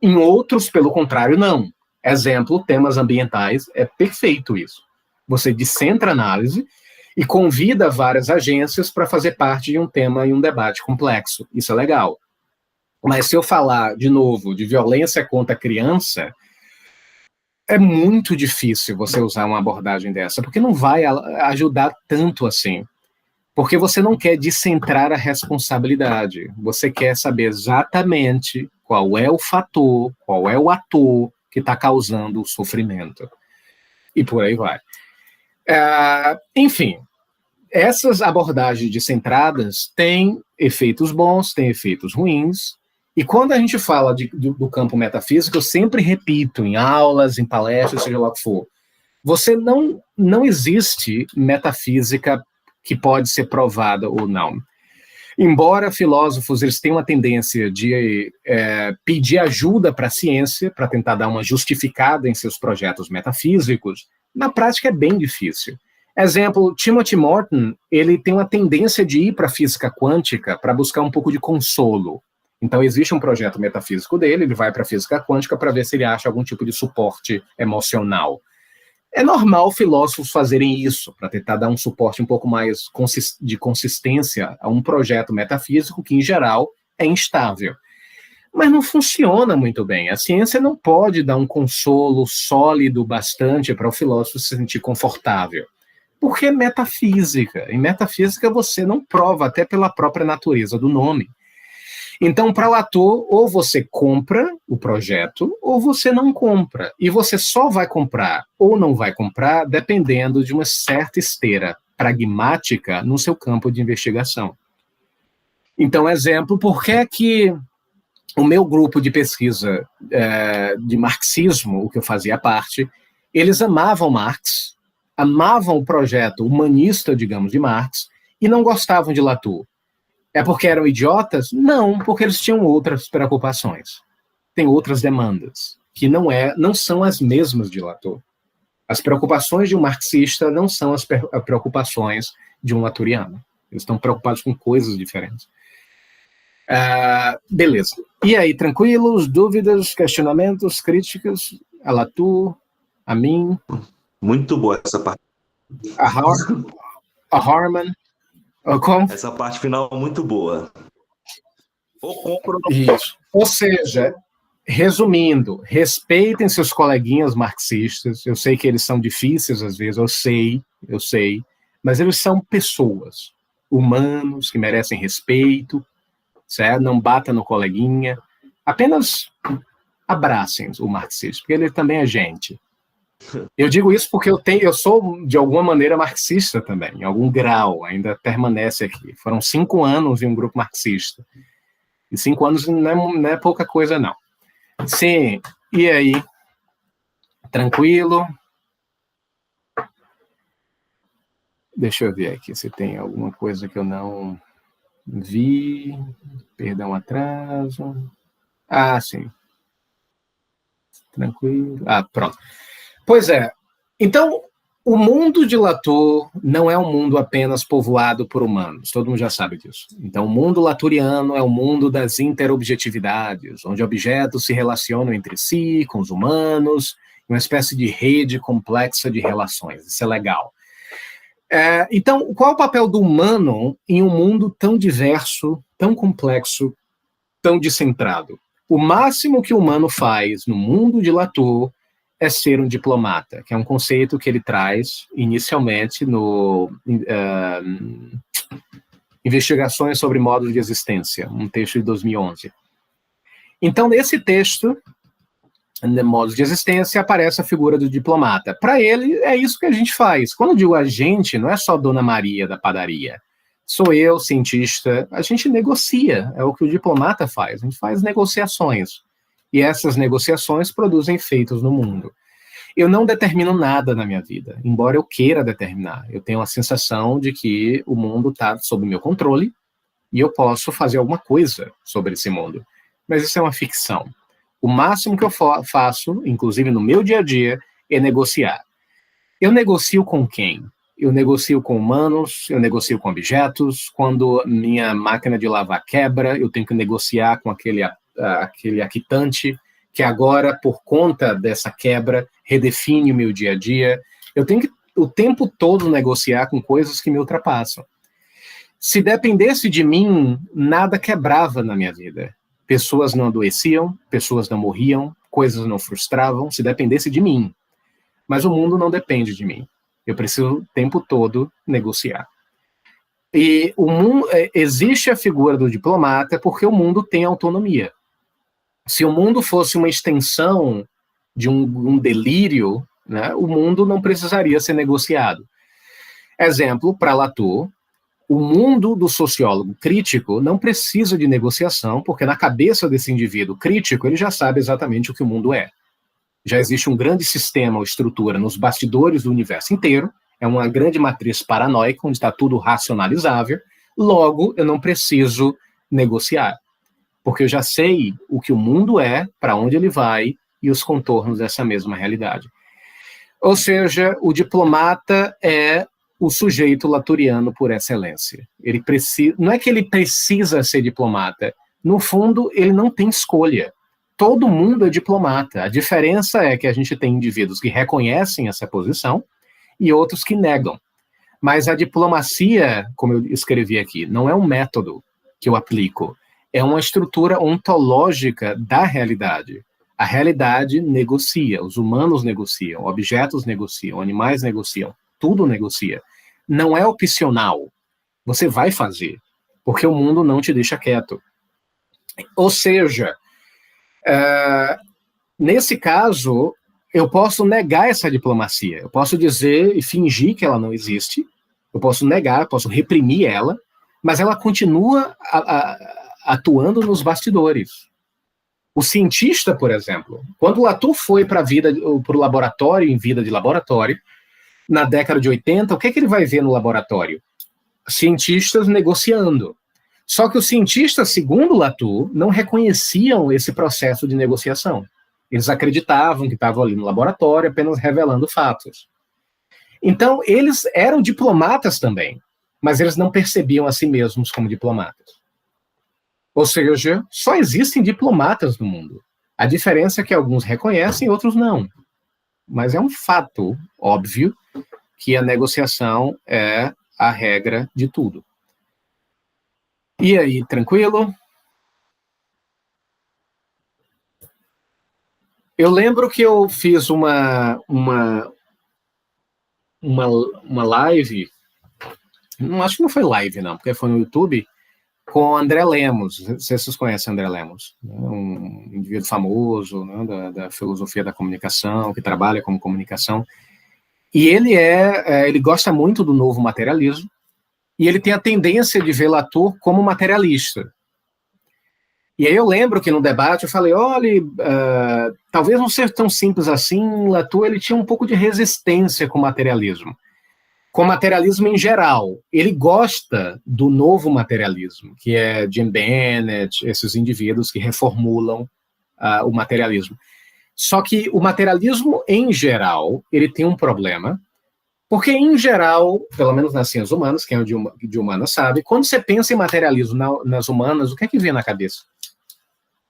Em outros, pelo contrário, não. Exemplo, temas ambientais, é perfeito isso. Você descentra a análise e convida várias agências para fazer parte de um tema e um debate complexo. Isso é legal. Mas se eu falar, de novo, de violência contra a criança, é muito difícil você usar uma abordagem dessa, porque não vai ajudar tanto assim. Porque você não quer descentrar a responsabilidade. Você quer saber exatamente qual é o fator, qual é o ator que está causando o sofrimento. E por aí vai. Enfim, essas abordagens descentradas têm efeitos bons, têm efeitos ruins. E quando a gente fala do campo metafísico, eu sempre repito em aulas, em palestras, seja lá o que for, não existe metafísica que pode ser provada ou não. Embora filósofos eles tenham uma tendência de pedir ajuda para a ciência, para tentar dar uma justificada em seus projetos metafísicos, na prática é bem difícil. Exemplo, Timothy Morton, ele tem uma tendência de ir para a física quântica para buscar um pouco de consolo. Então, existe um projeto metafísico dele, ele vai para a física quântica para ver se ele acha algum tipo de suporte emocional. É normal filósofos fazerem isso, para tentar dar um suporte um pouco mais de consistência a um projeto metafísico que, em geral, é instável. Mas não funciona muito bem. A ciência não pode dar um consolo sólido bastante para o filósofo se sentir confortável. Porque é metafísica. Em metafísica, você não prova, até pela própria natureza do nome. Então, para Latour, ou você compra o projeto, ou você não compra. E você só vai comprar ou não vai comprar dependendo de uma certa esteira pragmática no seu campo de investigação. Então, exemplo, por que é que o meu grupo de pesquisa de marxismo, o que eu fazia parte, eles amavam Marx, amavam o projeto humanista, digamos, de Marx, e não gostavam de Latour. É porque eram idiotas? Não, porque eles tinham outras preocupações. Tem outras demandas, que não são as mesmas de Latour. As preocupações de um marxista não são as preocupações de um latouriano. Eles estão preocupados com coisas diferentes. Beleza. E aí, tranquilos? Dúvidas, questionamentos, críticas a Latour, a mim? Muito boa essa parte. A Harman. Essa parte final é muito boa. Isso. Ou seja, resumindo, respeitem seus coleguinhas marxistas. Eu sei que eles são difíceis às vezes, eu sei, mas eles são pessoas, humanos, que merecem respeito, certo? Não bata no coleguinha, apenas abracem o marxista, porque ele também é gente. Eu digo isso porque eu sou, de alguma maneira, marxista também, em algum grau, ainda permanece aqui. Foram 5 anos em um grupo marxista. E 5 anos não é pouca coisa, não. Sim, e aí? Tranquilo? Deixa eu ver aqui se tem alguma coisa que eu não vi. Perdão, atraso. Sim. Tranquilo. Pronto. Pois é. Então, O mundo de Latour não é um mundo apenas povoado por humanos, todo mundo já sabe disso. Então, o mundo laturiano é o mundo das interobjetividades, onde objetos se relacionam entre si, com os humanos, uma espécie de rede complexa de relações. Isso é legal. Então, qual é o papel do humano em um mundo tão diverso, tão complexo, tão descentrado? O máximo que o humano faz no mundo de Latour é ser um diplomata, que é um conceito que ele traz inicialmente no Investigações sobre Modos de Existência, um texto de 2011. Então, nesse texto, Modos de Existência, aparece a figura do diplomata. Para ele, é isso que a gente faz. Quando eu digo a gente, não é só Dona Maria da padaria. Sou eu, cientista, a gente negocia, é o que o diplomata faz, a gente faz negociações. E essas negociações produzem efeitos no mundo. Eu não determino nada na minha vida, embora eu queira determinar. Eu tenho a sensação de que o mundo está sob meu controle e eu posso fazer alguma coisa sobre esse mundo. Mas isso é uma ficção. O máximo que eu faço, inclusive no meu dia a dia, é negociar. Eu negocio com quem? Eu negocio com humanos, eu negocio com objetos. Quando minha máquina de lavar quebra, eu tenho que negociar com aquele aquitante que agora, por conta dessa quebra, redefine o meu dia a dia. Eu tenho que, o tempo todo, negociar com coisas que me ultrapassam. Se dependesse de mim, nada quebrava na minha vida. Pessoas não adoeciam, pessoas não morriam, coisas não frustravam, se dependesse de mim. Mas o mundo não depende de mim. Eu preciso o tempo todo negociar. E existe a figura do diplomata porque o mundo tem autonomia. Se o mundo fosse uma extensão de um delírio, né, o mundo não precisaria ser negociado. Exemplo, para Latour, o mundo do sociólogo crítico não precisa de negociação, porque na cabeça desse indivíduo crítico, ele já sabe exatamente o que o mundo é. Já existe um grande sistema ou estrutura nos bastidores do universo inteiro, é uma grande matriz paranoica, onde está tudo racionalizável, logo eu não preciso negociar, porque eu já sei o que o mundo é, para onde ele vai e os contornos dessa mesma realidade. Ou seja, o diplomata é o sujeito laturiano por excelência. Ele não é que ele precisa ser diplomata, no fundo ele não tem escolha. Todo mundo é diplomata. A diferença é que a gente tem indivíduos que reconhecem essa posição e outros que negam. Mas a diplomacia, como eu escrevi aqui, não é um método que eu aplico, é uma estrutura ontológica da realidade. A realidade negocia, os humanos negociam, objetos negociam, animais negociam, tudo negocia. Não é opcional. Você vai fazer, porque o mundo não te deixa quieto. Ou seja, nesse caso, eu posso negar essa diplomacia. Eu posso dizer e fingir que ela não existe. Eu posso negar, posso reprimir ela, mas ela continua atuando nos bastidores. O cientista, por exemplo, quando Latour foi para o laboratório, em vida de laboratório, na década de 80, o que ele vai ver no laboratório? Cientistas negociando. Só que os cientistas, segundo Latour, não reconheciam esse processo de negociação. Eles acreditavam que estavam ali no laboratório apenas revelando fatos. Então, eles eram diplomatas também, mas eles não percebiam a si mesmos como diplomatas. Ou seja, só existem diplomatas no mundo. A diferença é que alguns reconhecem e outros não. Mas é um fato óbvio que a negociação é a regra de tudo. E aí, tranquilo? Eu lembro que eu fiz uma live, não acho que não foi live não, porque foi no YouTube, com André Lemos. Não sei se vocês conhecem André Lemos, né? Um indivíduo famoso, né, da filosofia da comunicação, que trabalha como comunicação. E ele gosta muito do novo materialismo, e ele tem a tendência de ver Latour como materialista. E aí eu lembro que no debate eu falei, olha, talvez não seja tão simples assim, Latour ele tinha um pouco de resistência com o materialismo em geral. Ele gosta do novo materialismo, que é Jim Bennett, esses indivíduos que reformulam o materialismo. Só que o materialismo em geral, ele tem um problema, Porque, em geral, pelo menos nas ciências humanas, quem é de humanas sabe, quando você pensa em materialismo nas humanas, o que é que vem na cabeça?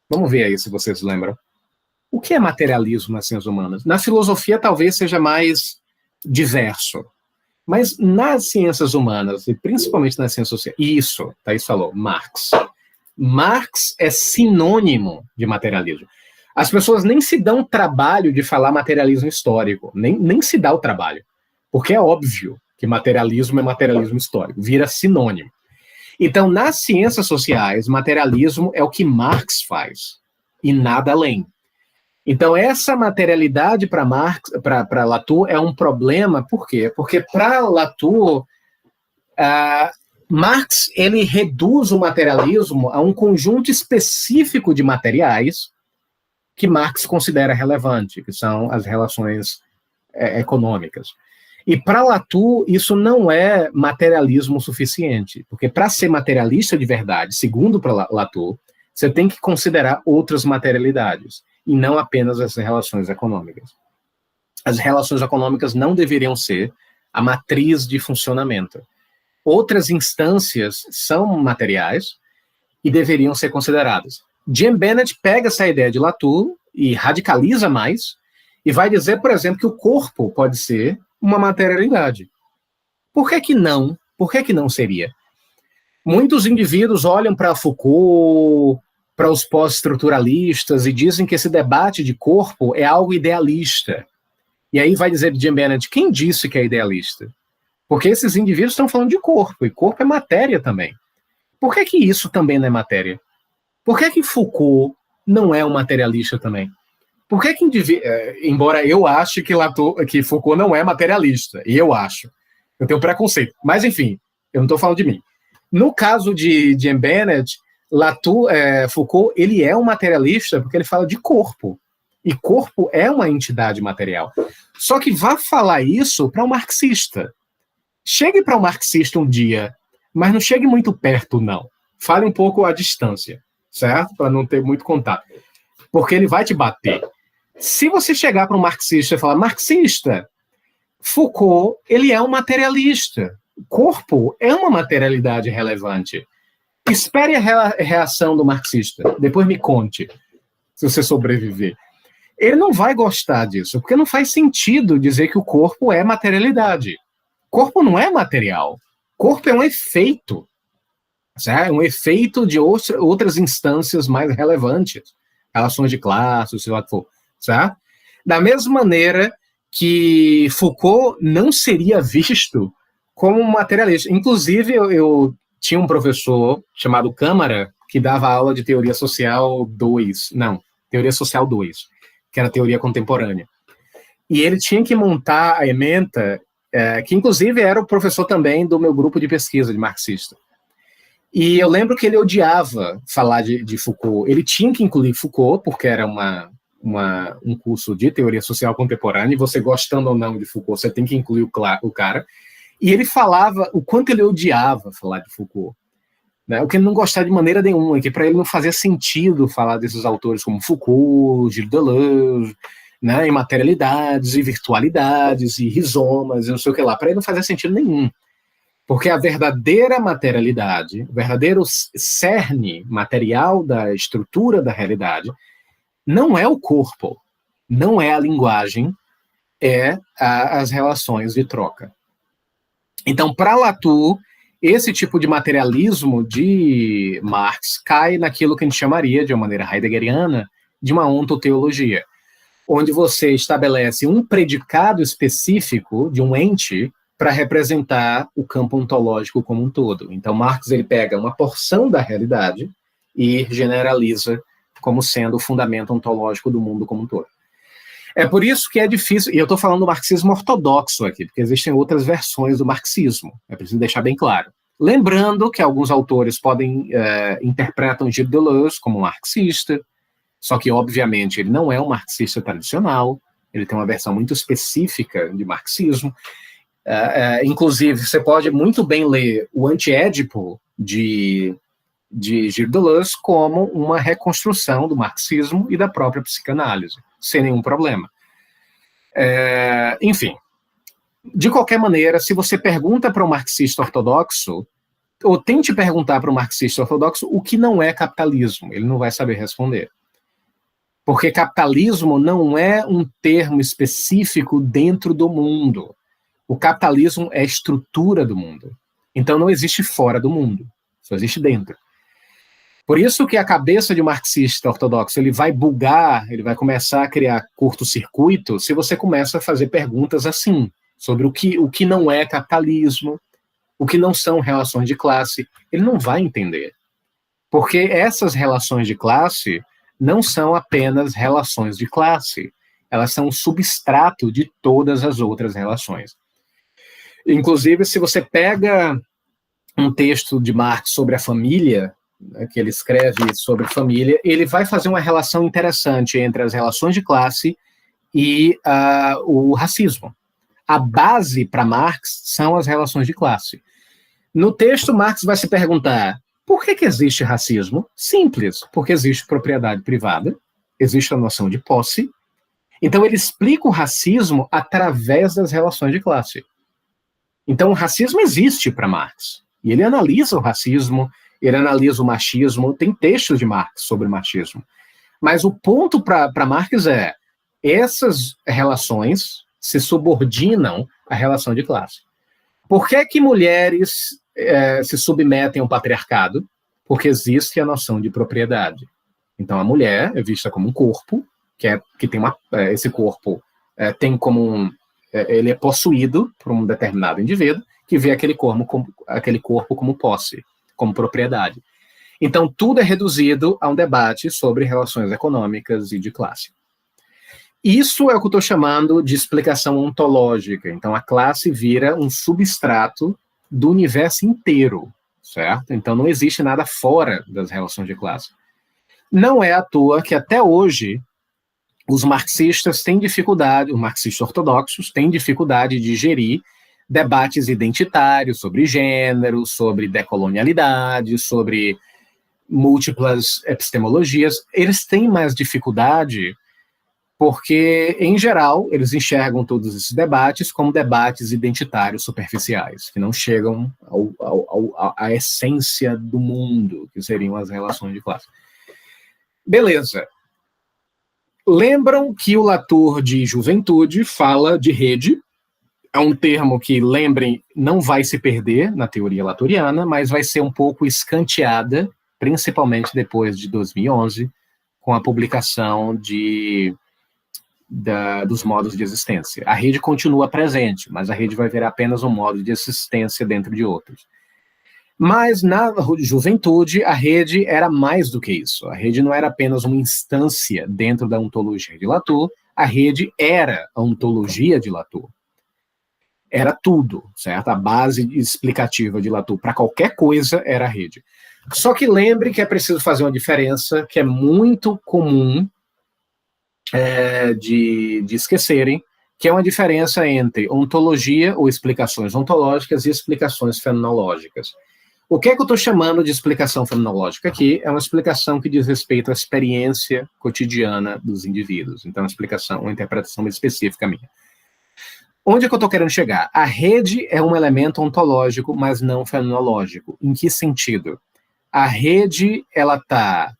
Vamos ver aí se vocês lembram. O que é materialismo nas ciências humanas? Na filosofia, talvez seja mais diverso. Mas nas ciências humanas, e principalmente nas ciências sociais, isso, Thaís falou, Marx. Marx é sinônimo de materialismo. As pessoas nem se dão trabalho de falar materialismo histórico, nem se dá o trabalho, porque é óbvio que materialismo é materialismo histórico, vira sinônimo. Então, nas ciências sociais, materialismo é o que Marx faz, e nada além. Então, essa materialidade para Latour é um problema, por quê? Porque para Latour, Marx ele reduz o materialismo a um conjunto específico de materiais que Marx considera relevante, que são as relações econômicas. E para Latour, isso não é materialismo suficiente, porque para ser materialista de verdade, segundo para Latour, você tem que considerar outras materialidades, e não apenas as relações econômicas. As relações econômicas não deveriam ser a matriz de funcionamento. Outras instâncias são materiais e deveriam ser consideradas. Jim Bennett pega essa ideia de Latour e radicaliza mais e vai dizer, por exemplo, que o corpo pode ser uma materialidade. Por que não? Por que não seria? Muitos indivíduos olham para Foucault, para os pós-estruturalistas e dizem que esse debate de corpo é algo idealista. E aí vai dizer Jim Bennett, quem disse que é idealista? Porque esses indivíduos estão falando de corpo, e corpo é matéria também. Por que isso também não é matéria? Por que Foucault não é um materialista também? Por que embora eu ache que Foucault não é materialista, e eu acho, eu tenho preconceito, mas enfim, eu não estou falando de mim. No caso de Jim Bennett, Foucault, ele é um materialista porque ele fala de corpo, e corpo é uma entidade material. Só que vá falar isso para um marxista. Chegue para um marxista um dia, mas não chegue muito perto, não. Fale um pouco à distância, certo? Para não ter muito contato. Porque ele vai te bater. Se você chegar para um marxista e falar, marxista, Foucault, ele é um materialista. O corpo é uma materialidade relevante. Espere a reação do marxista. Depois me conte, se você sobreviver. Ele não vai gostar disso, porque não faz sentido dizer que o corpo é materialidade. Corpo não é material. Corpo é um efeito. Certo? Um efeito de outras instâncias mais relevantes. Relações de classe, sei lá o que for. Certo? Da mesma maneira que Foucault não seria visto como um materialista. Inclusive, eu tinha um professor chamado Câmara que dava aula de Teoria Social 2. Não, Teoria Social 2, que era teoria contemporânea. E ele tinha que montar a ementa, que inclusive era o professor também do meu grupo de pesquisa de marxista. E eu lembro que ele odiava falar de Foucault. Ele tinha que incluir Foucault, porque era um curso de teoria social contemporânea, e você gostando ou não de Foucault, você tem que incluir o cara. E ele falava o quanto ele odiava falar de Foucault. Né? O que ele não gostava de maneira nenhuma, que para ele não fazia sentido falar desses autores como Foucault, Gilles Deleuze, né, em materialidades, e virtualidades, e rizomas, e não sei o que lá. Para ele não fazia sentido nenhum. Porque a verdadeira materialidade, o verdadeiro cerne material da estrutura da realidade, não é o corpo, não é a linguagem, é as relações de troca. Então, para Latour, esse tipo de materialismo de Marx cai naquilo que a gente chamaria, de uma maneira heideggeriana, de uma ontoteologia, onde você estabelece um predicado específico de um ente para representar o campo ontológico como um todo. Então, Marx ele pega uma porção da realidade e generaliza como sendo o fundamento ontológico do mundo como um todo. É por isso que é difícil, e eu estou falando do marxismo ortodoxo aqui, porque existem outras versões do marxismo, é preciso deixar bem claro. Lembrando que alguns autores interpretam Gilles Deleuze como marxista, só que, obviamente, ele não é um marxista tradicional, ele tem uma versão muito específica de marxismo. Inclusive, você pode muito bem ler o Anti-Édipo de Gilles Deleuze como uma reconstrução do marxismo e da própria psicanálise, sem nenhum problema. Enfim, De qualquer maneira, se você pergunta para um marxista ortodoxo, ou tente perguntar para um marxista ortodoxo o que não é capitalismo, ele não vai saber responder. Porque capitalismo não é um termo específico dentro do mundo. O capitalismo é a estrutura do mundo. Então não existe fora do mundo, só existe dentro. Por isso que a cabeça de um marxista ortodoxo, ele vai bugar, ele vai começar a criar curto-circuito se você começa a fazer perguntas assim, sobre o que não é capitalismo, o que não são relações de classe. Ele não vai entender. Porque essas relações de classe não são apenas relações de classe, elas são um substrato de todas as outras relações. Inclusive, se você pega um texto de Marx sobre a família, que ele escreve sobre família, ele vai fazer uma relação interessante entre as relações de classe e o racismo. A base para Marx são as relações de classe. No texto, Marx vai se perguntar, por que existe racismo? Simples, porque existe propriedade privada, existe a noção de posse. Então ele explica o racismo através das relações de classe. Então o racismo existe para Marx. E ele analisa o racismo, ele analisa o machismo, tem textos de Marx sobre machismo. Mas o ponto para Marx é, essas relações se subordinam à relação de classe. Por que mulheres se submetem ao patriarcado? Porque existe a noção de propriedade. Então a mulher é vista como um corpo, que tem esse corpo tem como ele é possuído por um determinado indivíduo que vê aquele corpo como posse, como propriedade. Então tudo é reduzido a um debate sobre relações econômicas e de classe. Isso é o que eu estou chamando de explicação ontológica. Então a classe vira um substrato do universo inteiro, certo? Então não existe nada fora das relações de classe. Não é à toa que até hoje os marxistas têm dificuldade, os marxistas ortodoxos têm dificuldade de gerir debates identitários sobre gênero, sobre decolonialidade, sobre múltiplas epistemologias. Eles têm mais dificuldade porque, em geral, eles enxergam todos esses debates como debates identitários superficiais, que não chegam à essência do mundo, que seriam as relações de classe. Beleza. Lembram que o Latour de Juventude fala de rede, é um termo que, lembrem, não vai se perder na teoria latouriana, mas vai ser um pouco escanteada, principalmente depois de 2011, com a publicação dos modos de existência. A rede continua presente, mas a rede vai virar apenas um modo de existência dentro de outros. Mas na Juventude, a rede era mais do que isso. A rede não era apenas uma instância dentro da ontologia de Latour, a rede era a ontologia de Latour. Era tudo, certo? A base explicativa de Latour para qualquer coisa era a rede. Só que lembre que é preciso fazer uma diferença que é muito comum de esquecerem, que é uma diferença entre ontologia ou explicações ontológicas e explicações fenomenológicas. O que é que eu estou chamando de explicação fenomenológica aqui? É uma explicação que diz respeito à experiência cotidiana dos indivíduos. Então, uma interpretação específica minha. Onde é que eu estou querendo chegar? A rede é um elemento ontológico, mas não fenomenológico. Em que sentido? A rede, ela está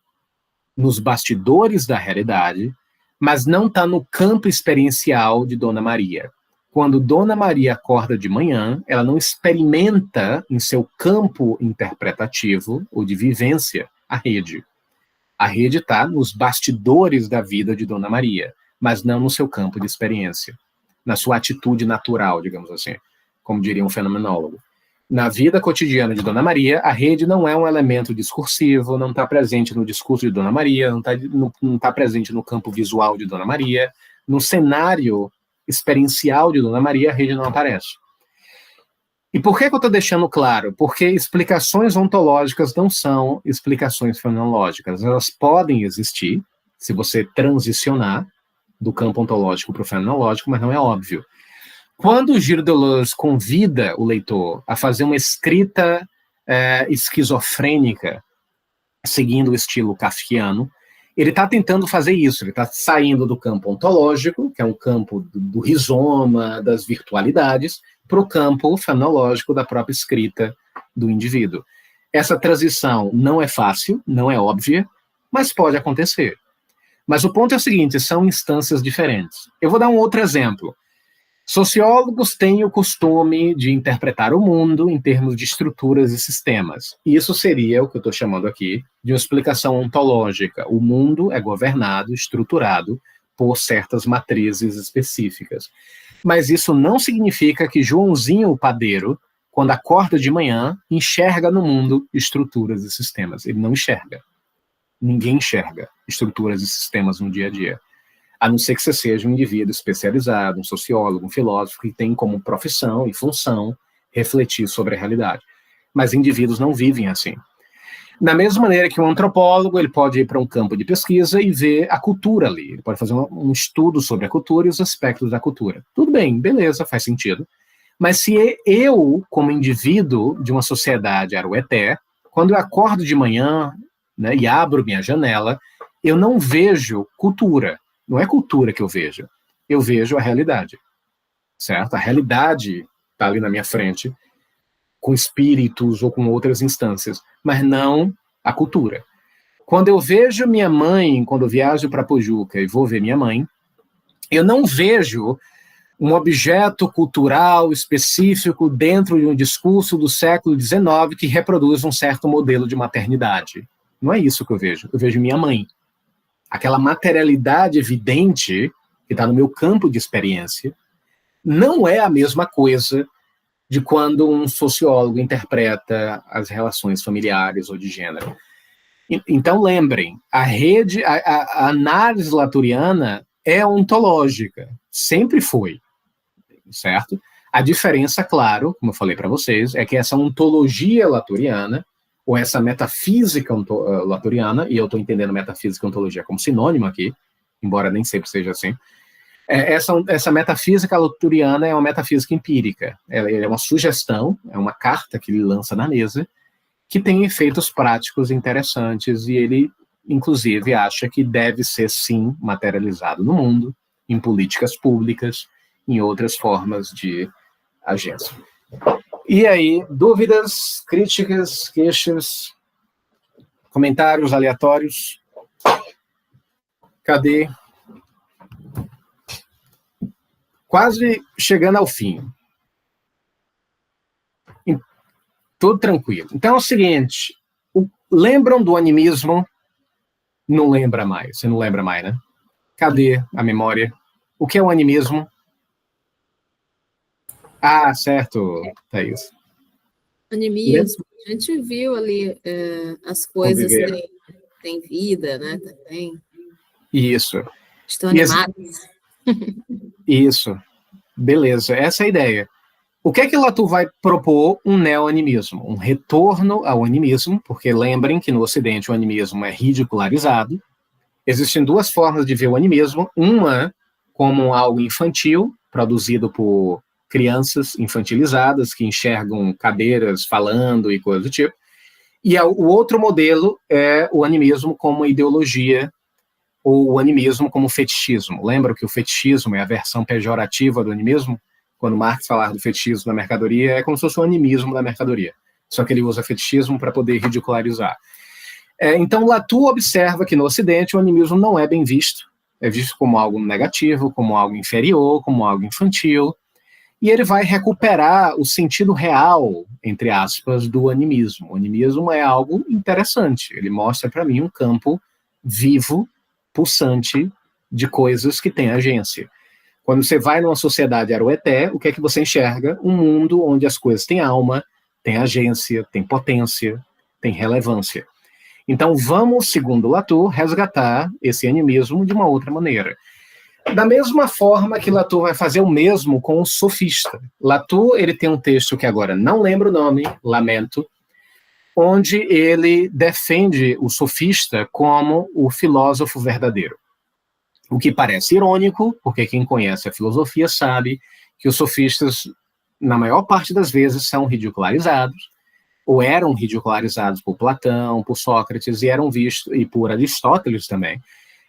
nos bastidores da realidade, mas não está no campo experiencial de Dona Maria. Quando Dona Maria acorda de manhã, ela não experimenta em seu campo interpretativo ou de vivência a rede. A rede está nos bastidores da vida de Dona Maria, mas não no seu campo de experiência, na sua atitude natural, digamos assim, como diria um fenomenólogo. Na vida cotidiana de Dona Maria, a rede não é um elemento discursivo, não está presente no discurso de Dona Maria, não está presente no campo visual de Dona Maria, no cenário experiencial de Dona Maria, a rede não aparece. E por que eu estou deixando claro? Porque explicações ontológicas não são explicações fenomenológicas. Elas podem existir, se você transicionar do campo ontológico para o fenomenológico, mas não é óbvio. Quando Gilles Deleuze convida o leitor a fazer uma escrita esquizofrênica, seguindo o estilo kafkiano, ele está tentando fazer isso, ele está saindo do campo ontológico, que é um campo do rizoma, das virtualidades, para o campo fenomenológico da própria escrita do indivíduo. Essa transição não é fácil, não é óbvia, mas pode acontecer. Mas o ponto é o seguinte, são instâncias diferentes. Eu vou dar um outro exemplo. Sociólogos têm o costume de interpretar o mundo em termos de estruturas e sistemas. E isso seria o que eu estou chamando aqui de uma explicação ontológica. O mundo é governado, estruturado por certas matrizes específicas. Mas isso não significa que Joãozinho, o padeiro, quando acorda de manhã, enxerga no mundo estruturas e sistemas. Ele não enxerga. Ninguém enxerga estruturas e sistemas no dia a dia. A não ser que você seja um indivíduo especializado, um sociólogo, um filósofo, que tem como profissão e função refletir sobre a realidade. Mas indivíduos não vivem assim. Da mesma maneira que um antropólogo, ele pode ir para um campo de pesquisa e ver a cultura ali. Ele pode fazer um estudo sobre a cultura e os aspectos da cultura. Tudo bem, beleza, faz sentido. Mas se eu, como indivíduo de uma sociedade arueté, quando eu acordo de manhã, né, e abro minha janela, eu não vejo cultura. Não é cultura que eu vejo a realidade, certo? A realidade está ali na minha frente, com espíritos ou com outras instâncias, mas não a cultura. Quando eu vejo minha mãe, quando eu viajo para Pojuca e vou ver minha mãe, eu não vejo um objeto cultural específico dentro de um discurso do século XIX que reproduz um certo modelo de maternidade. Não é isso que eu vejo minha mãe. Aquela materialidade evidente, que está no meu campo de experiência, não é a mesma coisa de quando um sociólogo interpreta as relações familiares ou de gênero. Então, lembrem, a análise laturiana é ontológica, sempre foi, certo? A diferença, claro, como eu falei para vocês, é que essa ontologia laturiana, ou essa metafísica laturiana, e eu estou entendendo metafísica e ontologia como sinônimo aqui, embora nem sempre seja assim, essa metafísica laturiana é uma metafísica empírica. Ela é uma sugestão, é uma carta que ele lança na mesa, que tem efeitos práticos interessantes, e ele, inclusive, acha que deve ser, sim, materializado no mundo, em políticas públicas, em outras formas de agência. E aí, dúvidas, críticas, queixas, comentários aleatórios? Cadê? Quase chegando ao fim. Tudo tranquilo. Então é o seguinte, lembram do animismo? Não lembra mais, você não lembra mais, né? Cadê a memória? O que é o animismo? Ah, certo, Thaís. Animismo, a gente viu ali as coisas têm vida, né, também. Isso. Estão animadas. Isso. Beleza, essa é a ideia. O que é que Latour vai propor? Um neoanimismo, um retorno ao animismo, porque lembrem que no Ocidente o animismo é ridicularizado. Existem duas formas de ver o animismo, uma como algo infantil, produzido por crianças infantilizadas que enxergam cadeiras falando e coisa do tipo. E o outro modelo é o animismo como ideologia, ou o animismo como fetichismo. Lembra que o fetichismo é a versão pejorativa do animismo? Quando Marx falava do fetichismo da mercadoria, é como se fosse o animismo da mercadoria. Só que ele usa fetichismo para poder ridicularizar. Então, Latour observa que no Ocidente o animismo não é bem visto. É visto como algo negativo, como algo inferior, como algo infantil. E ele vai recuperar o sentido real, entre aspas, do animismo. O animismo é algo interessante. Ele mostra para mim um campo vivo, pulsante, de coisas que têm agência. Quando você vai numa sociedade arueté, o que é que você enxerga? Um mundo onde as coisas têm alma, têm agência, têm potência, têm relevância. Então vamos, segundo Latour, resgatar esse animismo de uma outra maneira. Da mesma forma que Latour vai fazer o mesmo com o sofista. Latour, ele tem um texto que agora não lembro o nome, lamento, onde ele defende o sofista como o filósofo verdadeiro. O que parece irônico, porque quem conhece a filosofia sabe que os sofistas, na maior parte das vezes, são ridicularizados, ou eram ridicularizados por Platão, por Sócrates, e eram vistos, e por Aristóteles também,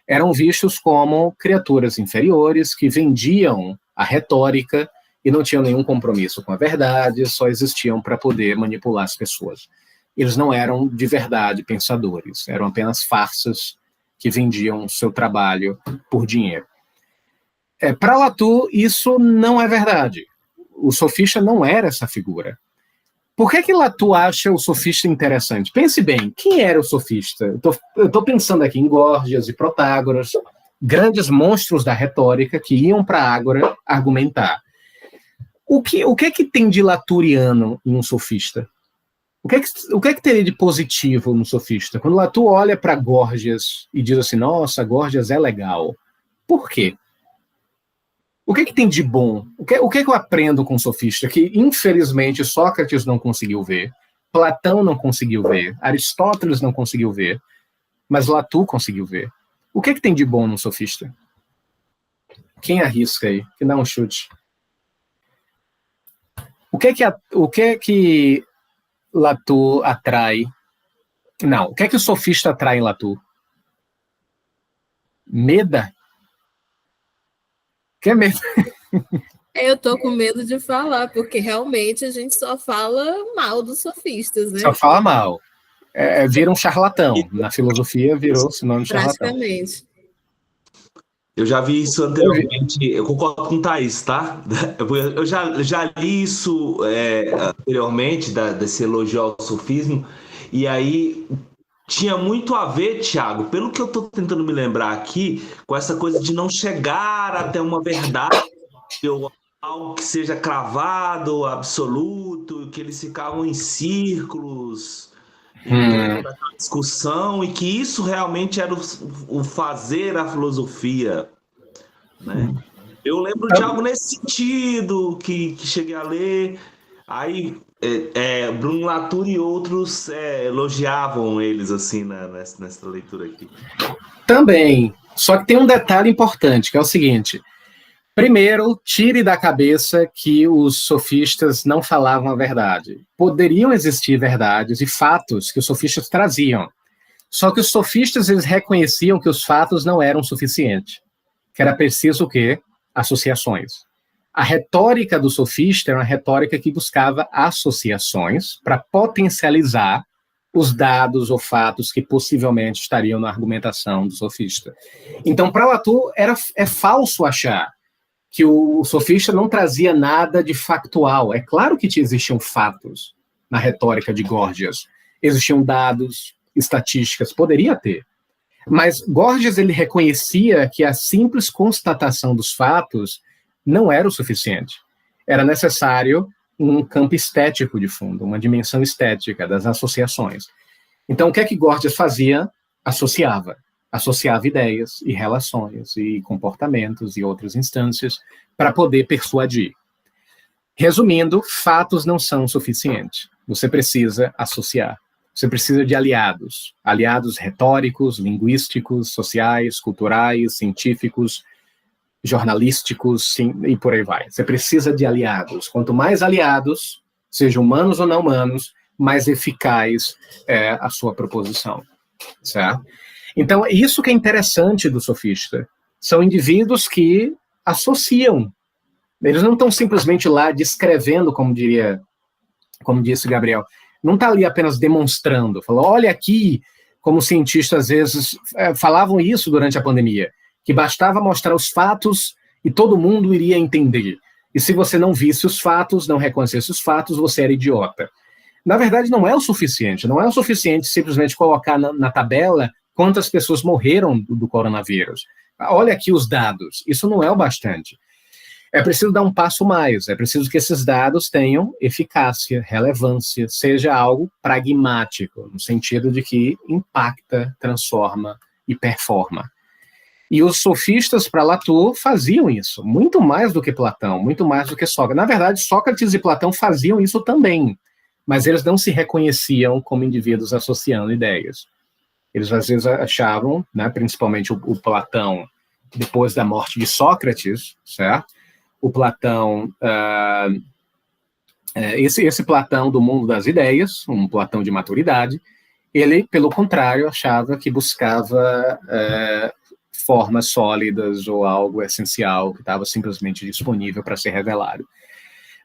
eram vistos como criaturas inferiores que vendiam a retórica e não tinham nenhum compromisso com a verdade, só existiam para poder manipular as pessoas. Eles não eram de verdade pensadores, eram apenas farsas que vendiam seu trabalho por dinheiro. Para Latour, isso não é verdade. O sofista não era essa figura. Por que Latour acha o sofista interessante? Pense bem, quem era o sofista? Eu estou pensando aqui em Górgias e Protágoras, grandes monstros da retórica que iam para a Ágora argumentar. O que tem de laturiano em um sofista? O que teria de positivo no sofista? Quando Latour olha para Górgias e diz assim, nossa, Górgias é legal. Por quê? O que tem de bom? O que eu aprendo com o sofista? Que, infelizmente, Sócrates não conseguiu ver, Platão não conseguiu ver, Aristóteles não conseguiu ver, mas Latour conseguiu ver. O que tem de bom no sofista? Quem arrisca aí? Que dá um chute. O que Latour atrai? Não, o que o sofista atrai em Latour? Meda? Que medo? Eu tô com medo de falar, porque realmente a gente só fala mal dos sofistas, né? Só fala mal. Vira um charlatão. Na filosofia virou sinônimo de charlatão. Praticamente. Eu já vi isso anteriormente, eu concordo com o Thaís, tá? Eu já li isso anteriormente, desse elogio ao sofismo, e aí tinha muito a ver, Thiago, pelo que eu estou tentando me lembrar aqui, com essa coisa de não chegar até uma verdade, ou algo que seja cravado, absoluto, que eles ficavam em círculos, em discussão, e que isso realmente era o fazer a filosofia, né? Eu lembro de algo nesse sentido, que cheguei a ler, aí Bruno Latour e outros elogiavam eles assim nessa leitura aqui. Também, só que tem um detalhe importante, que é o seguinte: primeiro, tire da cabeça que os sofistas não falavam a verdade. Poderiam existir verdades e fatos que os sofistas traziam, só que os sofistas eles reconheciam que os fatos não eram suficientes, que era preciso o quê? Associações. A retórica do sofista era uma retórica que buscava associações para potencializar os dados ou fatos que possivelmente estariam na argumentação do sofista. Então, para Latour, é falso achar que o sofista não trazia nada de factual. É claro que existiam fatos na retórica de Górgias. Existiam dados, estatísticas, poderia ter. Mas Górgias ele reconhecia que a simples constatação dos fatos não era o suficiente. Era necessário um campo estético de fundo, uma dimensão estética das associações. Então, o que Górgias fazia? Associava ideias e relações e comportamentos e outras instâncias para poder persuadir. Resumindo, fatos não são suficientes. Você precisa associar. Você precisa de aliados retóricos, linguísticos, sociais, culturais, científicos, jornalísticos, e por aí vai. Você precisa de aliados. Quanto mais aliados, sejam humanos ou não humanos, mais eficaz é a sua proposição. Certo? Então, isso que é interessante do sofista. São indivíduos que associam. Eles não estão simplesmente lá descrevendo, como disse Gabriel. Não está ali apenas demonstrando. Falou, olha aqui, como cientistas às vezes falavam isso durante a pandemia, que bastava mostrar os fatos e todo mundo iria entender. E se você não visse os fatos, não reconhecesse os fatos, você era idiota. Na verdade, não é o suficiente. Não é o suficiente simplesmente colocar na tabela quantas pessoas morreram do coronavírus. Olha aqui os dados. Isso não é o bastante. É preciso dar um passo mais. É preciso que esses dados tenham eficácia, relevância, seja algo pragmático, no sentido de que impacta, transforma e performa. E os sofistas, para Latour, faziam isso, muito mais do que Platão, muito mais do que Sócrates. Na verdade, Sócrates e Platão faziam isso também, mas eles não se reconheciam como indivíduos associando ideias. Eles, às vezes, achavam, né, principalmente o Platão, depois da morte de Sócrates, certo? O Platão Esse Platão do mundo das ideias, um Platão de maturidade, ele, pelo contrário, achava que buscava formas sólidas ou algo essencial que estava simplesmente disponível para ser revelado.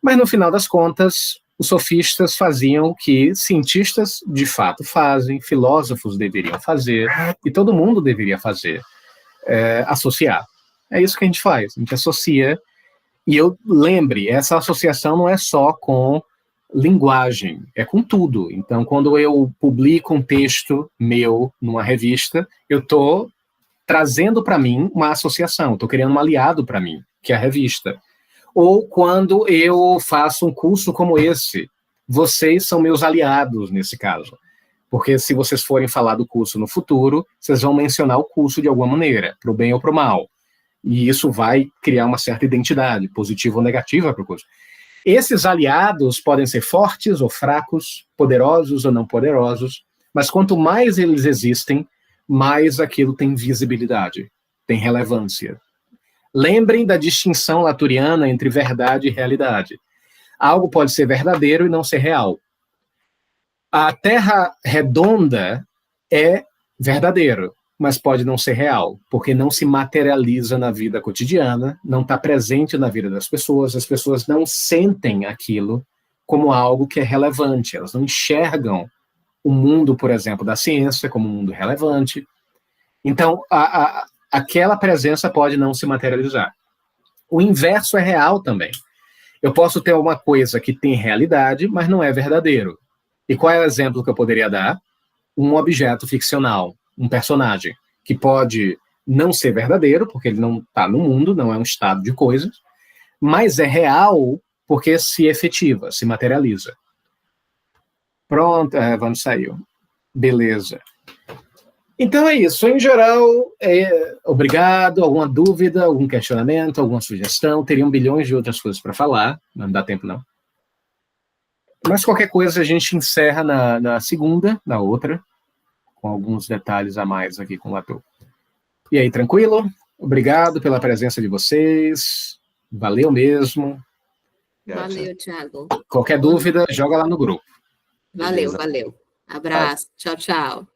Mas, no final das contas, os sofistas faziam o que cientistas de fato fazem, filósofos deveriam fazer, e todo mundo deveria fazer, associar. É isso que a gente faz, a gente associa. E lembre, essa associação não é só com linguagem, é com tudo. Então, quando eu publico um texto meu numa revista, eu estou trazendo para mim uma associação, estou criando um aliado para mim, que é a revista. Ou quando eu faço um curso como esse, vocês são meus aliados nesse caso. Porque se vocês forem falar do curso no futuro, vocês vão mencionar o curso de alguma maneira, para o bem ou para o mal. E isso vai criar uma certa identidade, positiva ou negativa para o curso. Esses aliados podem ser fortes ou fracos, poderosos ou não poderosos, mas quanto mais eles existem, mais aquilo tem visibilidade, tem relevância. Lembrem da distinção laturiana entre verdade e realidade. Algo pode ser verdadeiro e não ser real. A Terra redonda é verdadeiro, mas pode não ser real, porque não se materializa na vida cotidiana, não está presente na vida das pessoas, as pessoas não sentem aquilo como algo que é relevante, elas não enxergam o mundo, por exemplo, da ciência como um mundo relevante. Então, aquela presença pode não se materializar. O inverso é real também. Eu posso ter uma coisa que tem realidade, mas não é verdadeiro. E qual é o exemplo que eu poderia dar? Um objeto ficcional, um personagem, que pode não ser verdadeiro, porque ele não está no mundo, não é um estado de coisas, mas é real porque se efetiva, se materializa. Pronto, vamos sair. Beleza. Então é isso. Em geral, obrigado. Alguma dúvida, algum questionamento, alguma sugestão? Teriam bilhões de outras coisas para falar, não dá tempo não. Mas qualquer coisa a gente encerra na segunda, na outra, com alguns detalhes a mais aqui com o Latour. E aí, tranquilo? Obrigado pela presença de vocês. Valeu mesmo. Valeu, Thiago. Qualquer dúvida, joga lá no grupo. Valeu. Abraço. Tchau. Tchau.